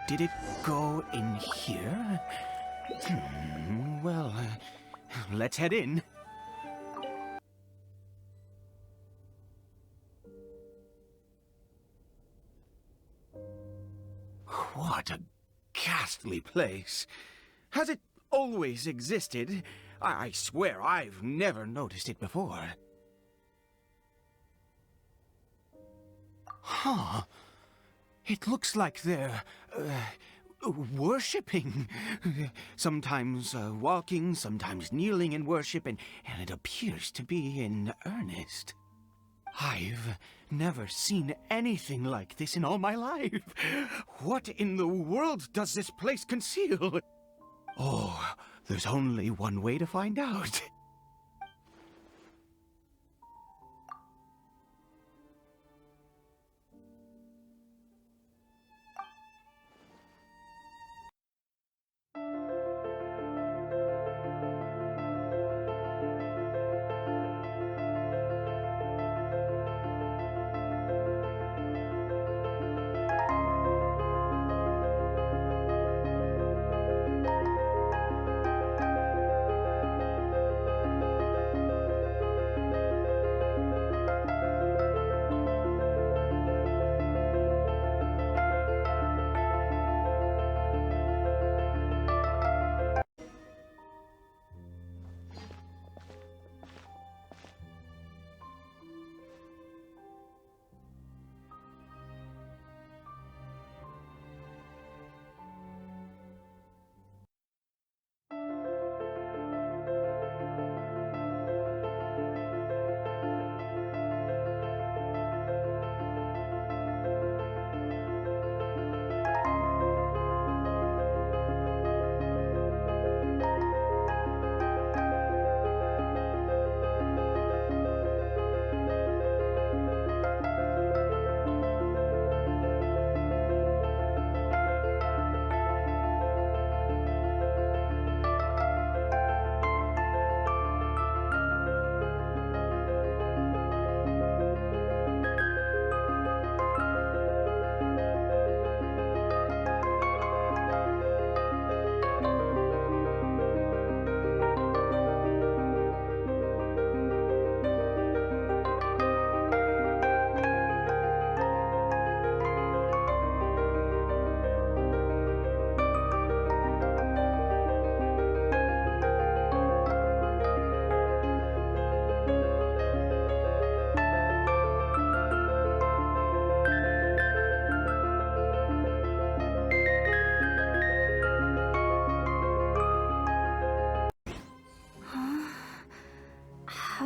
Did it go in here? Well, let's head in. What a ghastly place. Has it always existed? I swear I've never noticed it before. Huh. It looks like they're, worshipping. Sometimes walking, sometimes kneeling in worship, and it appears to be in earnest. I've never seen anything like this in all my life. What in the world does this place conceal? Oh, there's only one way to find out.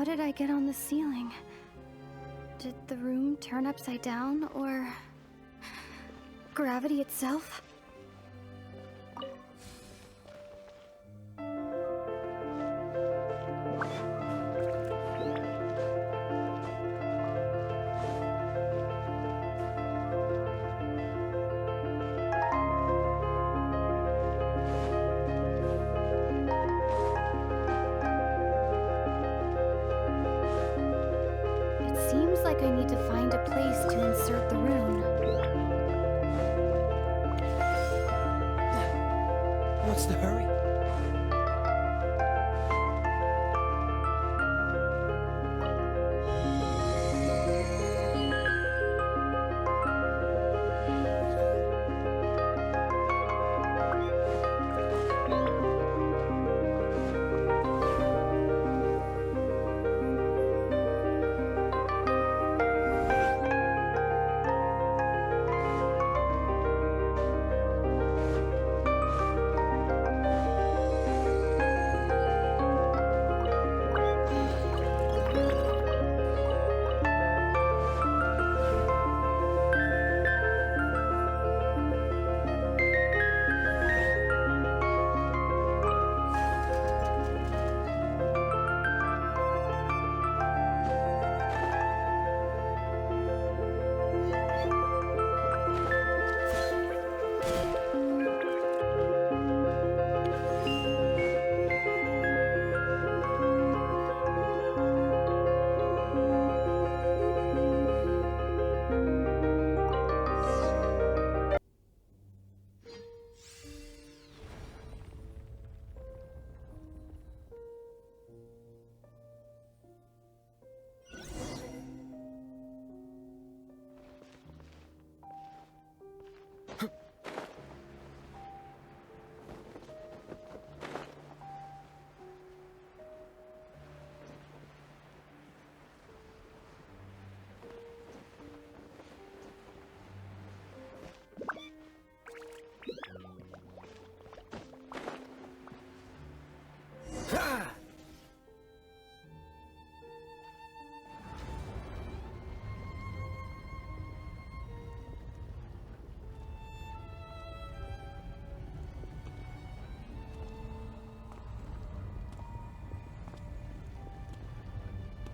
did I get on the ceiling? Did the room turn upside down, or gravity itself? It seems like I need to find a place to insert the rune. What's the hurry?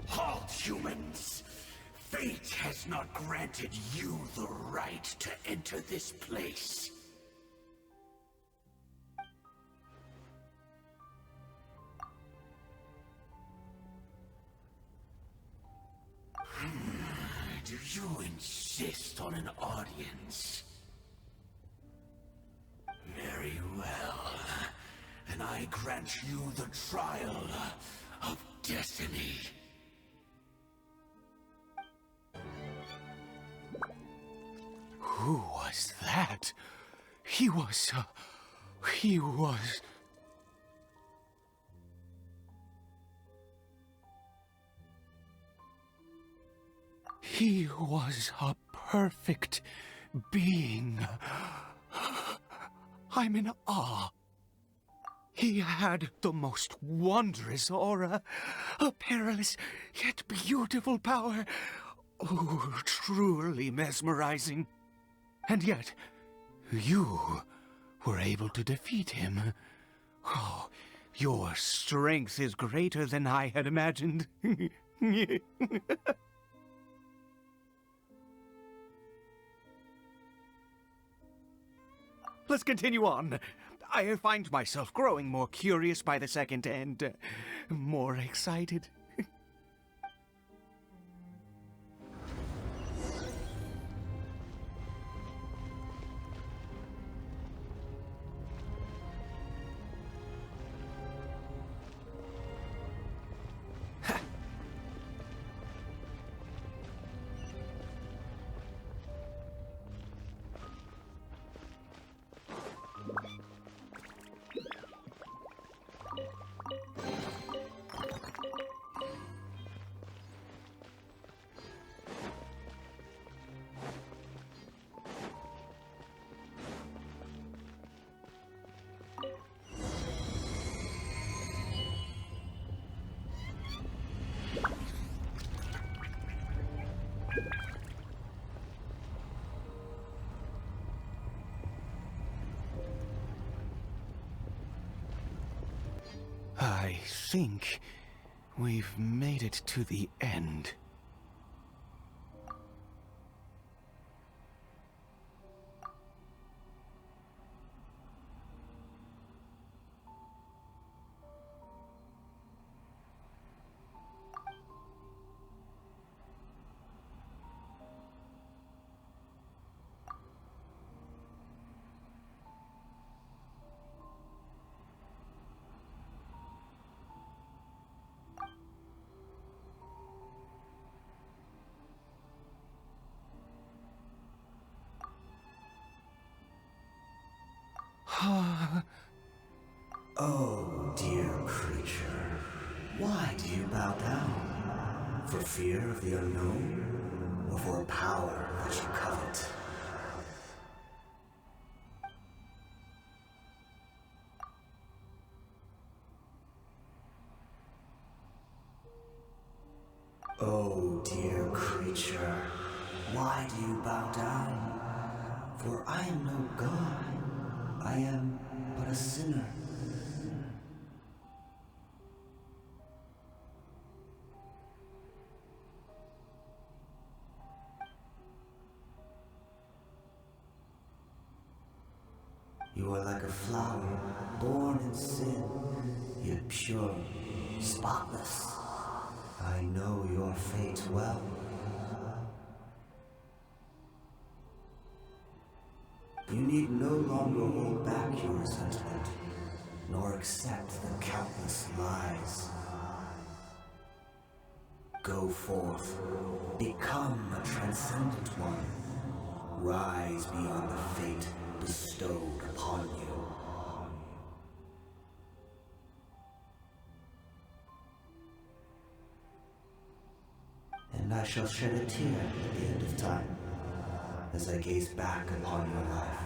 Halt, humans! Fate has not granted you the right to enter this place. Do you insist on an audience? Very well. Then I grant you the trial of destiny. Who was that? He was... He was a perfect being. I'm in awe. He had the most wondrous aura, a perilous yet beautiful power. Oh, truly mesmerizing. And yet, you were able to defeat him. Oh, your strength is greater than I had imagined. Let's continue on. I find myself growing more curious by the second and more excited. I think we've made it to the end. Oh, dear creature, why do you bow down? For fear of the unknown? Or for a power that you covet? Oh, dear creature, why do you bow down? For I am no god. I am but a sinner. You are like a flower, born in sin, yet pure, spotless. I know your fate well. You need no longer hold back your resentment, nor accept the countless lies. Go forth, become a transcendent one. Rise beyond the fate bestowed upon you. And I shall shed a tear at the end of time, as I gaze back upon your life.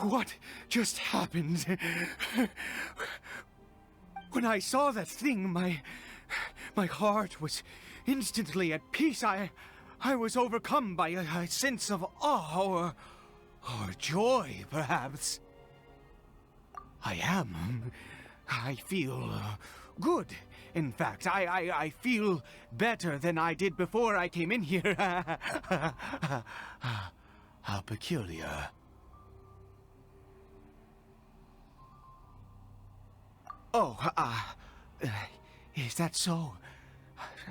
What just happened? When I saw that thing, my heart was instantly at peace. I was overcome by a sense of awe or joy, perhaps. I feel good. In fact, I feel better than I did before I came in here. How peculiar. Oh, is that so?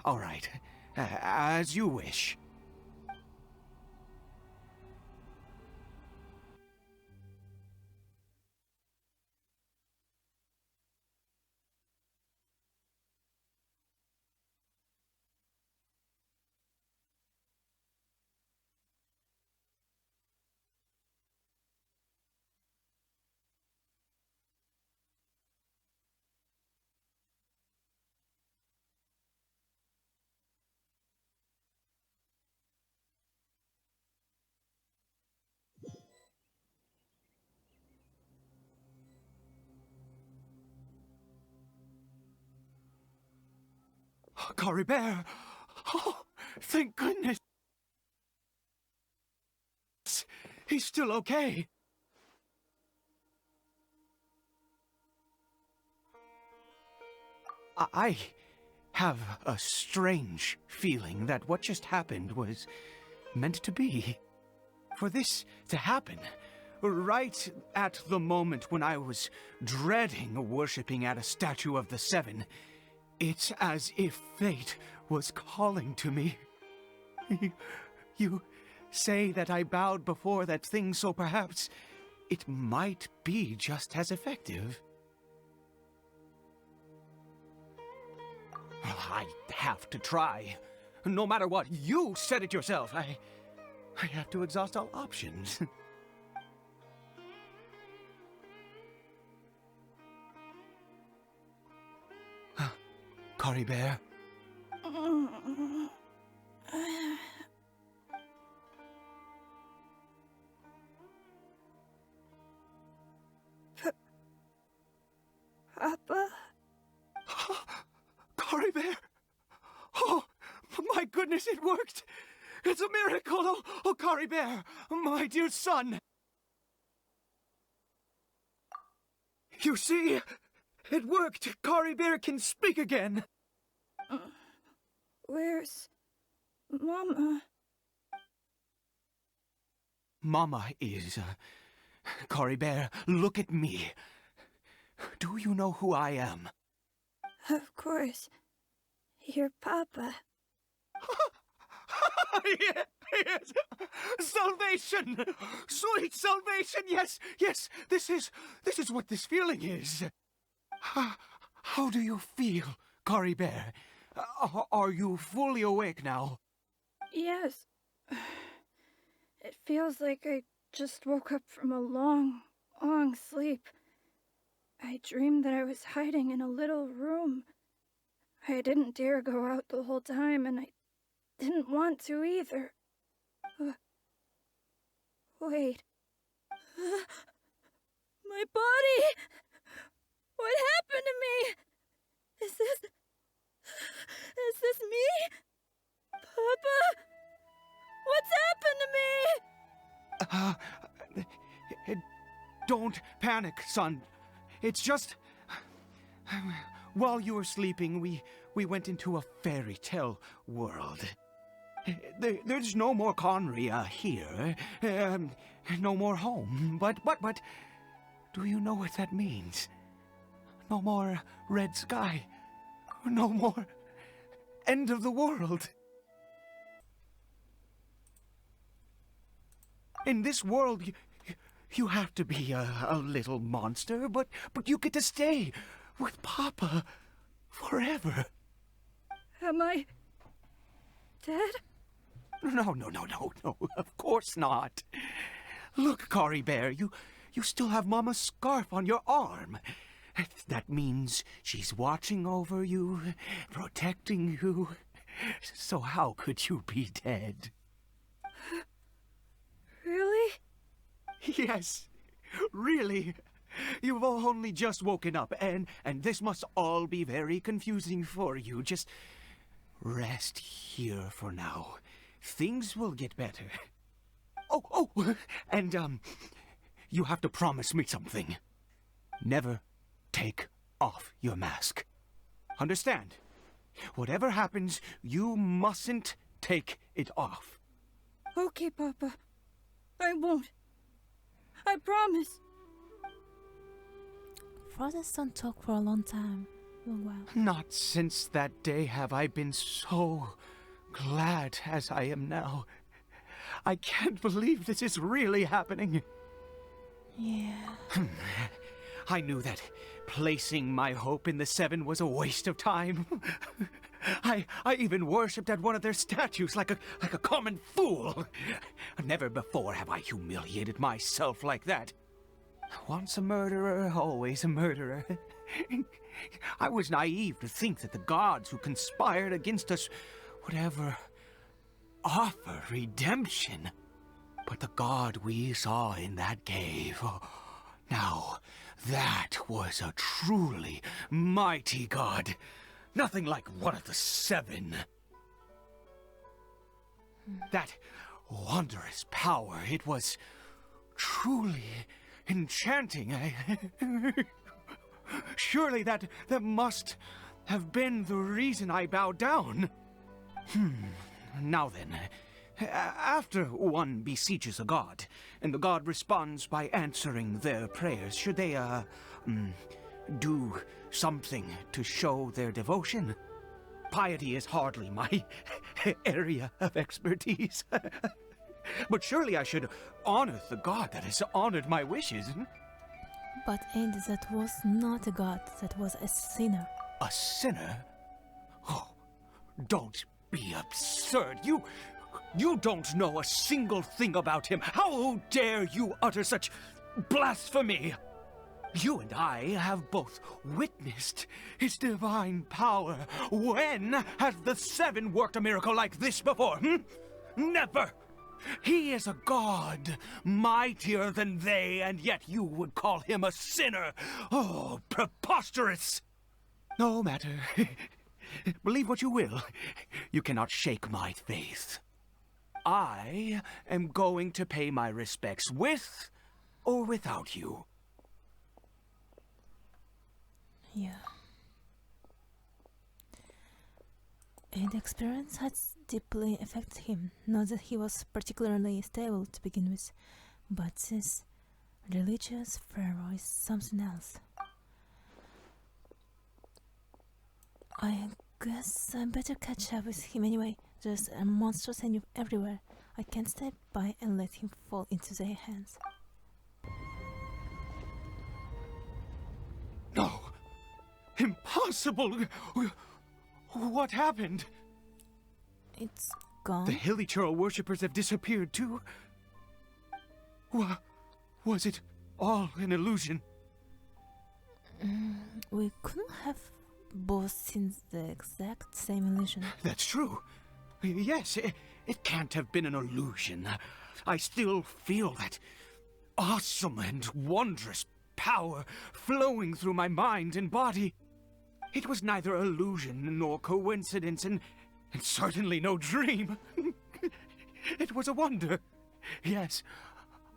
All right, as you wish. Caribert! Oh, thank goodness! He's still okay. I have a strange feeling that what just happened was meant to be. For this to happen, right at the moment when I was dreading worshipping at a statue of the Seven, it's as if fate was calling to me. You say that I bowed before that thing, so perhaps it might be just as effective. Well, I have to try. No matter what, you said it yourself. I have to exhaust all options. Caribert? Papa? Caribert! Oh, my goodness, it worked! It's a miracle! Oh, Caribert, my dear son! You see, it worked! Caribert can speak again! Where's Mama? Mama is... Caribert, look at me. Do you know who I am? Of course. Your Papa. Yes! Salvation! Sweet salvation! Yes, yes! This is what this feeling is. How do you feel, Caribert? Are you fully awake now? Yes. It feels like I just woke up from a long, long sleep. I dreamed that I was hiding in a little room. I didn't dare go out the whole time, and I didn't want to either. Wait. My body! What happened to me? Is this me? Papa? What's happened to me? Don't panic, son. It's just... While you were sleeping, we went into a fairy tale world. There's no more Conria here. No more home. But... Do you know what that means? No more red sky. No more... end of the world. In this world, you have to be a little monster, but you get to stay with Papa forever. Am I dead? No, of course not. Look, Caribert, you still have Mama's scarf on your arm. That means she's watching over you, protecting you. So how could you be dead? Really? Yes, really. You've only just woken up, and this must all be very confusing for you. Just rest here for now. Things will get better. Oh, and, you have to promise me something. Never take off your mask. Understand? Whatever happens, you mustn't take it off. Okay, Papa. I won't. I promise. Brothers don't talk for a long while. Not since that day have I been so glad as I am now. I can't believe this is really happening. Yeah. I knew that placing my hope in the Seven was a waste of time. I even worshipped at one of their statues like a common fool. Never before have I humiliated myself like that. Once a murderer, always a murderer. I was naive to think that the gods who conspired against us would ever offer redemption. But the god we saw in that cave, now that was a truly mighty god. Nothing like one of the Seven. That wondrous power, it was truly enchanting. Surely that must have been the reason I bowed down. Now then, after one besieges a god, and the god responds by answering their prayers, should they, do something to show their devotion? Piety is hardly my area of expertise. But surely I should honor the god that has honored my wishes. But Aid, that was not a god, that was a sinner. A sinner? Oh, don't be absurd. You don't know a single thing about him. How dare you utter such blasphemy? You and I have both witnessed his divine power. When has the Seven worked a miracle like this before? Never! He is a god, mightier than they, and yet you would call him a sinner. Oh, preposterous! No matter. Believe what you will. You cannot shake my faith. I am going to pay my respects with or without you. Yeah. The experience has deeply affected him. Not that he was particularly stable to begin with, but his religious fervor is something else. I guess I better catch up with him anyway. There's a monstrous enemy everywhere. I can't stay by and let him fall into their hands. No! Impossible! What happened? It's gone. The Hilichurl worshippers have disappeared too? Was it all an illusion? We couldn't have both seen the exact same illusion. That's true. Yes, it can't have been an illusion. I still feel that awesome and wondrous power flowing through my mind and body. It was neither illusion nor coincidence, and certainly no dream. It was a wonder. Yes,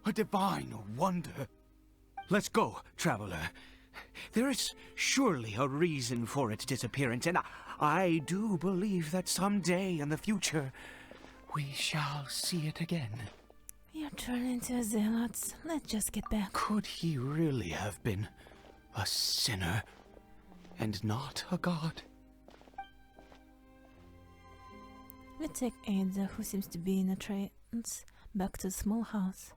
a divine wonder. Let's go, traveler. There is surely a reason for its disappearance, and I do believe that someday in the future we shall see it again. You're turning into a zealot. Let's just get back. Could he really have been a sinner and not a god? We take Ada, who seems to be in a trance, back to the small house.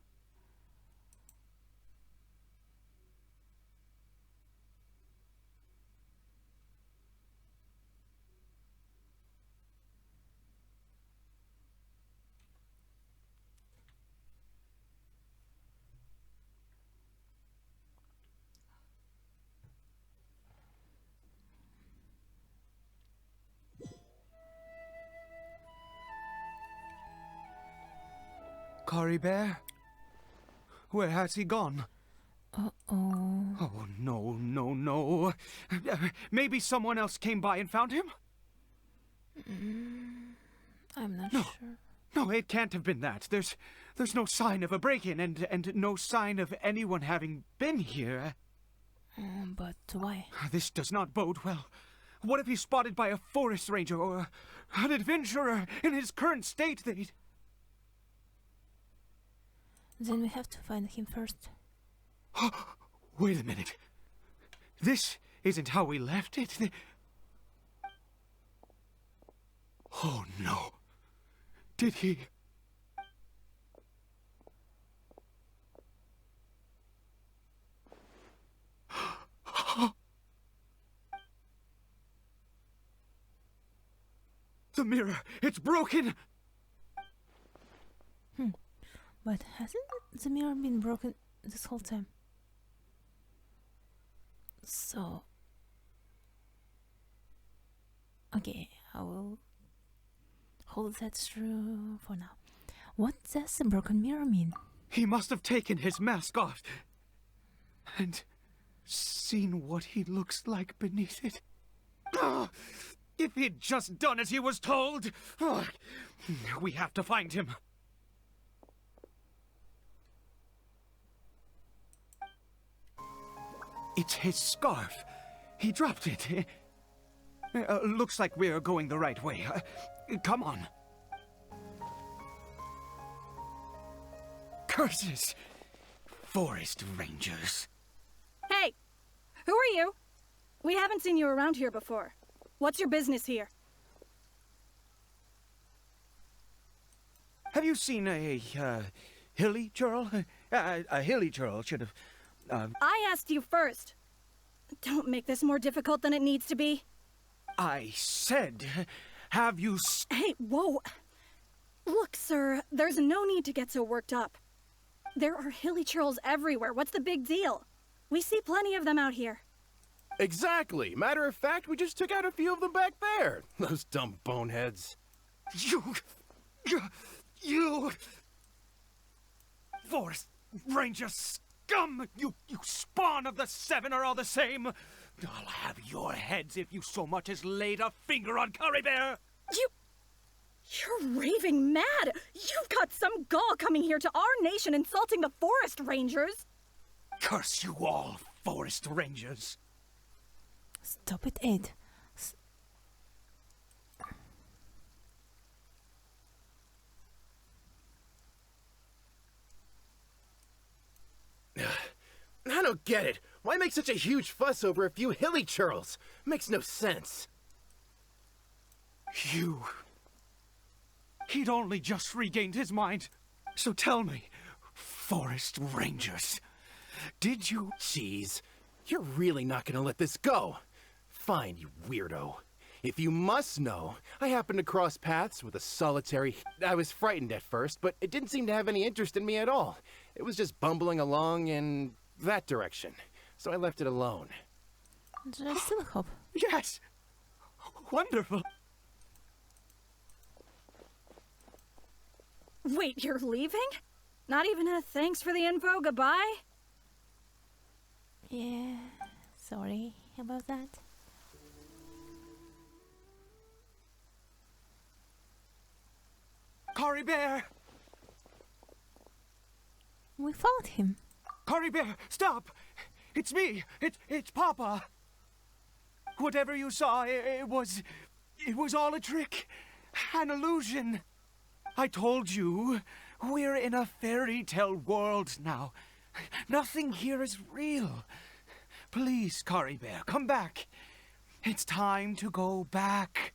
Caribert? Where has he gone? Uh-oh. Oh, no. Maybe someone else came by and found him? I'm not sure. No, it can't have been that. There's no sign of a break-in and no sign of anyone having been here. But why? This does not bode well. What if he's spotted by a forest ranger or an adventurer in his current state? Then we have to find him first. Wait a minute. This isn't how we left it. Oh no. Did he... The mirror! It's broken! But hasn't the mirror been broken this whole time? So... Okay, I will hold that true for now. What does the broken mirror mean? He must have taken his mask off and seen what he looks like beneath it. If he'd just done as he was told! We have to find him. It's his scarf. He dropped it. Looks like we're going the right way. Come on. Curses! Forest rangers. Hey! Who are you? We haven't seen you around here before. What's your business here? Have you seen a Hilichurl? A Hilichurl should have... I asked you first. Don't make this more difficult than it needs to be. I said, have you... Hey, whoa. Look, sir, there's no need to get so worked up. There are Hilichurls everywhere. What's the big deal? We see plenty of them out here. Exactly. Matter of fact, we just took out a few of them back there. Those dumb boneheads. You... Forest Ranger scum! You spawn of the Seven are all the same! I'll have your heads if you so much as laid a finger on Caribert! You're raving mad! You've got some gall coming here to our nation insulting the Forest Rangers! Curse you all, Forest Rangers! Stop it, Ed. I don't get it. Why make such a huge fuss over a few hilly churls? Makes no sense. He'd only just regained his mind. So tell me, Forest Rangers, did you... Jeez, you're really not gonna let this go. Fine, you weirdo. If you must know, I happened to cross paths with a solitary... I was frightened at first, but it didn't seem to have any interest in me at all. It was just bumbling along in that direction, so I left it alone. There's still hope. Yes! Wonderful! Wait, you're leaving? Not even a thanks for the info, goodbye? Yeah, sorry about that. Caribert! We found him. Caribert, stop! It's me! It's Papa! Whatever you saw, it was all a trick. An illusion. I told you, we're in a fairy tale world now. Nothing here is real. Please, Caribert, come back. It's time to go back.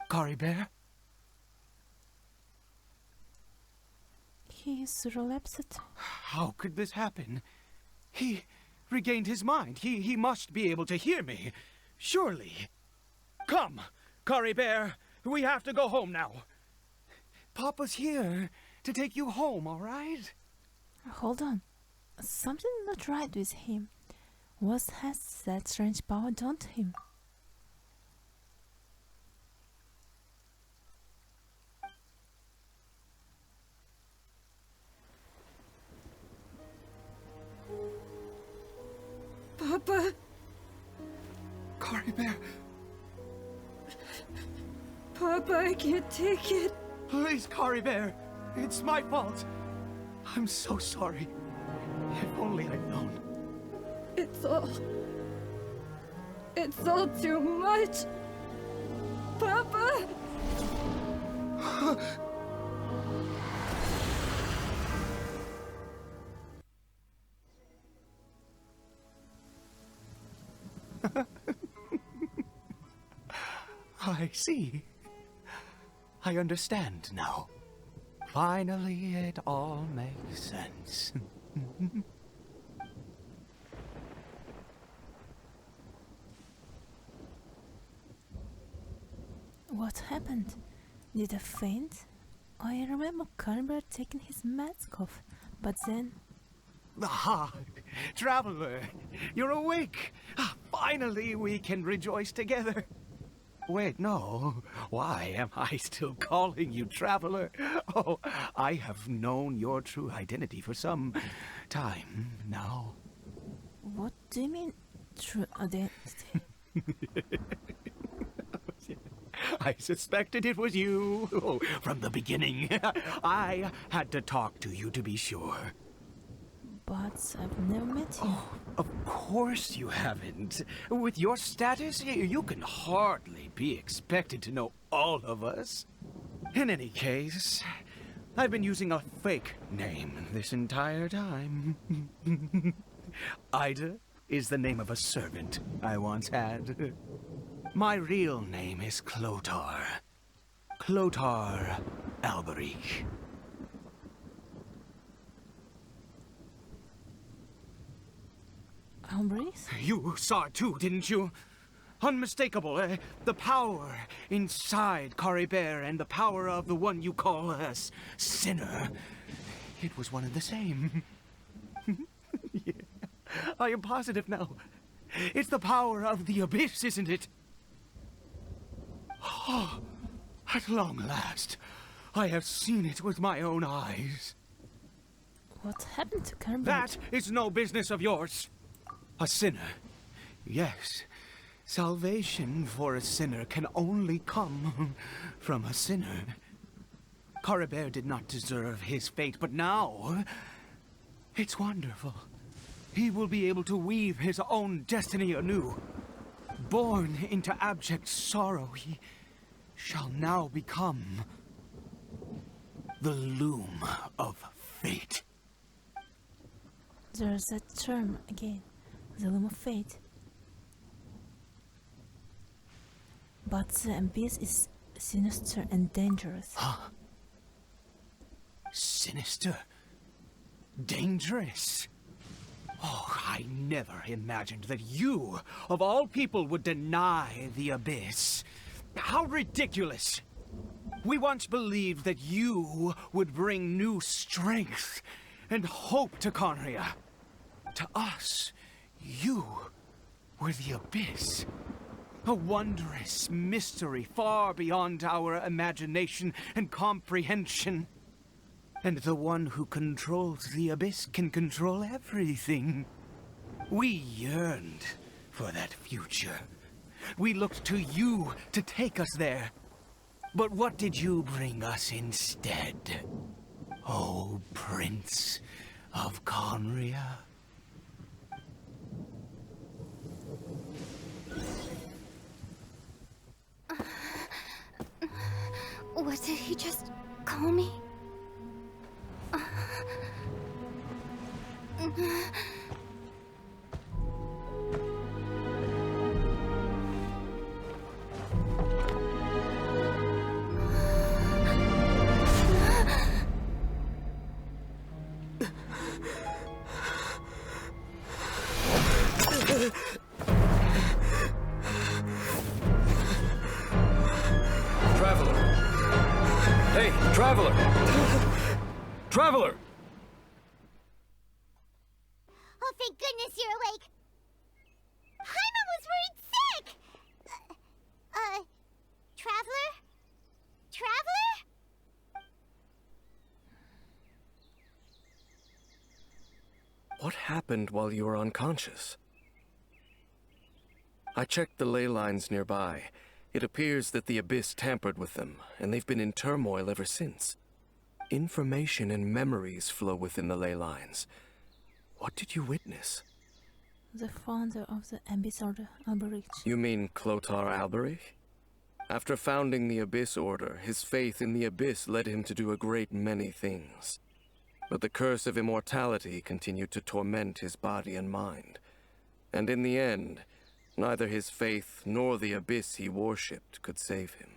Caribert? He's relapsed. How could this happen? He regained his mind. He must be able to hear me. Surely. Come, Caribert. We have to go home now. Papa's here to take you home, all right? Hold on. Something not right with him. What has that strange power done to him? Papa? Caribert. Papa, I can't take it. Please, Caribert. It's my fault. I'm so sorry. If only I'd known. It's all too much. Papa! I see. I understand now. Finally, it all makes sense. What happened? Did I faint? I remember Caribert taking his mask off, but then... Ah, Traveler, you're awake. Finally, we can rejoice together. Wait, no. Why am I still calling you Traveler? Oh, I have known your true identity for some time now. What do you mean, true identity? I suspected it was you. Oh, from the beginning. I had to talk to you to be sure. But I've never met you. Oh, of course you haven't. With your status, you can hardly be expected to know all of us. In any case, I've been using a fake name this entire time. Ida is the name of a servant I once had. My real name is Clotar. Clotar Alberic. Alberic? You saw it too, didn't you? unmistakable. The power inside Caribert and the power of the one you call a sinner. It was one and the same. Yeah. I am positive now. It's the power of the abyss, isn't it? Oh, at long last, I have seen it with my own eyes. What happened to Caribert? That is no business of yours. A sinner. Yes. Salvation for a sinner can only come from a sinner. Caribert did not deserve his fate, but now it's wonderful. He will be able to weave his own destiny anew. Born into abject sorrow, he shall now become the loom of fate. There's that term again, the loom of fate. But the abyss is sinister and dangerous. Huh? Sinister? Dangerous? Oh, I never imagined that you, of all people, would deny the abyss. How ridiculous! We once believed that you would bring new strength and hope to Conria. To us, you were the abyss. A wondrous mystery far beyond our imagination and comprehension. And the one who controls the abyss can control everything. We yearned for that future. We looked to you to take us there. But what did you bring us instead? Oh, Prince of Conria? What did he just call me? Traveler! Hey, Traveler! Traveler! Oh, thank goodness you're awake. Paimon was worried sick! Traveler? Traveler? What happened while you were unconscious? I checked the ley lines nearby. It appears that the Abyss tampered with them, and they've been in turmoil ever since. Information and memories flow within the ley lines. What did you witness? The founder of the Abyss Order, Alberich. You mean Clotar Alberich? After founding the Abyss Order, his faith in the Abyss led him to do a great many things. But the curse of immortality continued to torment his body and mind. And in the end, neither his faith nor the Abyss he worshipped could save him.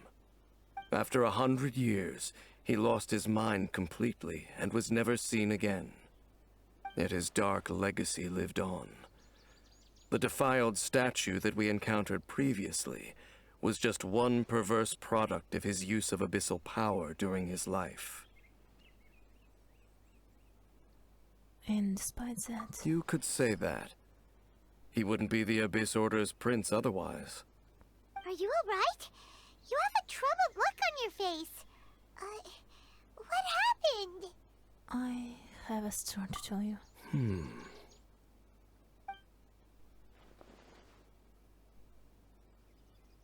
After 100 years, he lost his mind completely and was never seen again. Yet his dark legacy lived on. The defiled statue that we encountered previously was just one perverse product of his use of abyssal power during his life. And despite that... You could say that. He wouldn't be the Abyss Order's prince otherwise. Are you alright? You have a troubled look on your face. What happened? I have a story to tell you.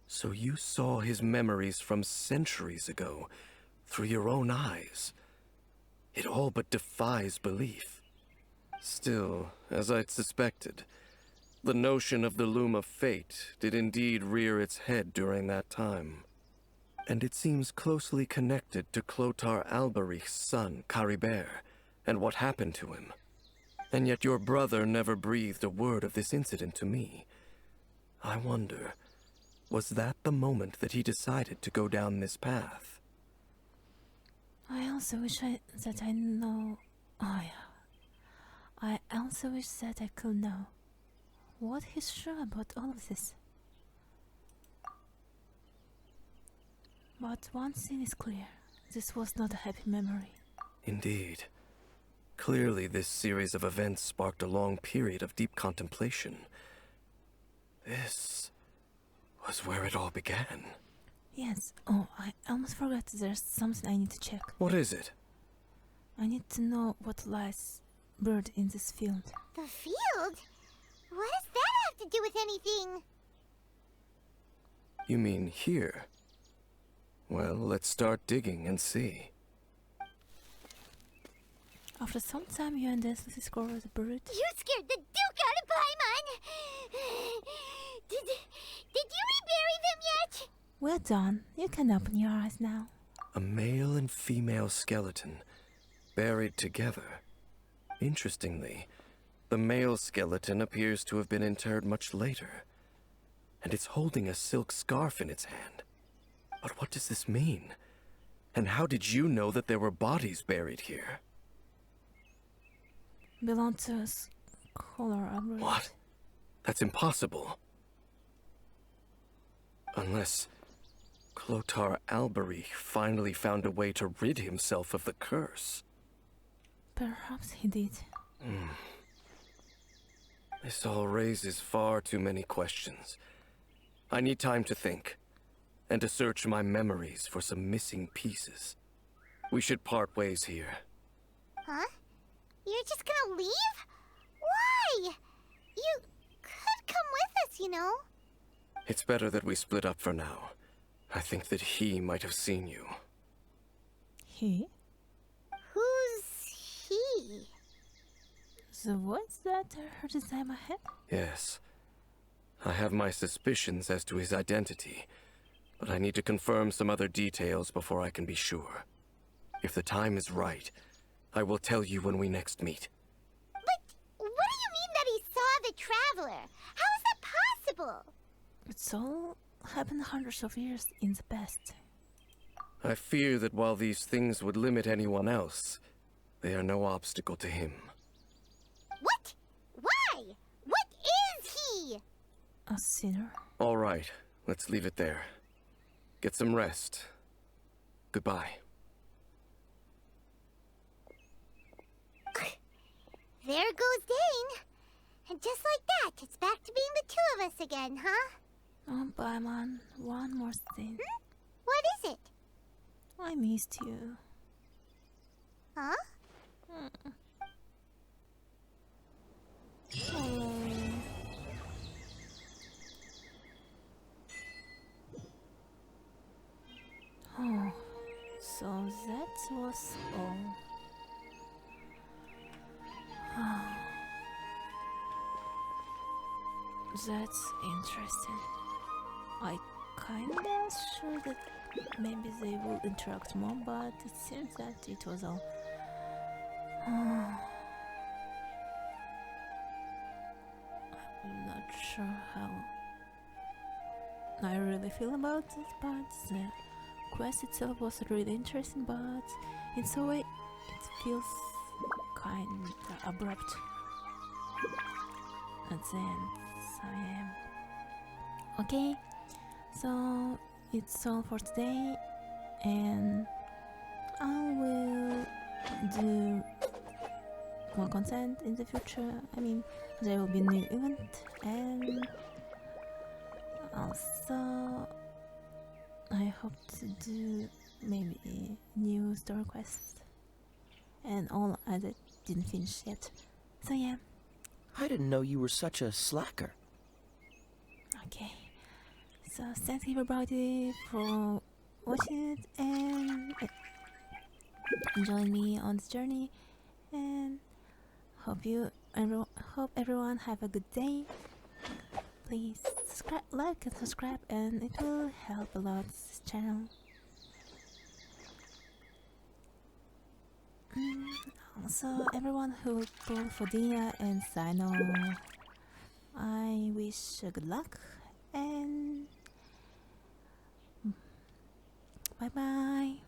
So you saw his memories from centuries ago, through your own eyes. It all but defies belief. Still, as I'd suspected, the notion of the Loom of Fate did indeed rear its head during that time. And it seems closely connected to Clotar Alberich's son, Caribert, and what happened to him. And yet your brother never breathed a word of this incident to me. I wonder, was that the moment that he decided to go down this path? I also wish that I know... Oh yeah. I also wish that I could know what he's sure about all of this. But one thing is clear. This was not a happy memory. Indeed. Clearly, this series of events sparked a long period of deep contemplation. This was where it all began. Yes. Oh, I almost forgot. There's something I need to check. What is it? I need to know what lies buried in this field. The field? What does that have to do with anything? You mean here? Well, let's start digging and see. After some time, you and Densley discover the buried. You scared the Duke out of Paimon! Did you rebury them yet? Well done. You can open your eyes now. A male and female skeleton, buried together. Interestingly, the male skeleton appears to have been interred much later, and it's holding a silk scarf in its hand. But what does this mean? And how did you know that there were bodies buried here? Belong to Scholar Albert. What? That's impossible. Unless Clotar Albery finally found a way to rid himself of the curse. Perhaps he did. This all raises far too many questions. I need time to think, and to search my memories for some missing pieces. We should part ways here. Huh? You're just gonna leave? Why? You could come with us, you know. It's better that we split up for now. I think that he might have seen you. He? Who's he? The voice that I heard inside my head? Yes. I have my suspicions as to his identity, but I need to confirm some other details before I can be sure. If the time is right, I will tell you when we next meet. But what do you mean that he saw the Traveler? How is that possible? It's all happened hundreds of years in the past. I fear that while these things would limit anyone else, they are no obstacle to him. What? Why? What is he? A sinner. All right, let's leave it there. Get some rest. Goodbye. There goes Dane. And just like that, it's back to being the two of us again, huh? Oh, Paimon, one more thing. What is it? I missed you. Huh? Oh, so that was all. That's interesting. I kinda sure that maybe they will interact more, but it seems that it was all. I'm not sure how I really feel about it, but the quest itself was really interesting, but in some way it feels kinda abrupt at the end. So yeah. Okay, so it's all for today, and I will do more content in the future. I mean, there will be a new event, and also I hope to do maybe new story quests and all other didn't finish yet. So yeah. I didn't know you were such a slacker. Okay, so thank you everybody for watching it and join me on this journey, and hope everyone have a good day. Please subscribe, like and subscribe, and it will help a lot this channel. Also, everyone who pulled for Dia and Sino, I wish good luck, and bye bye.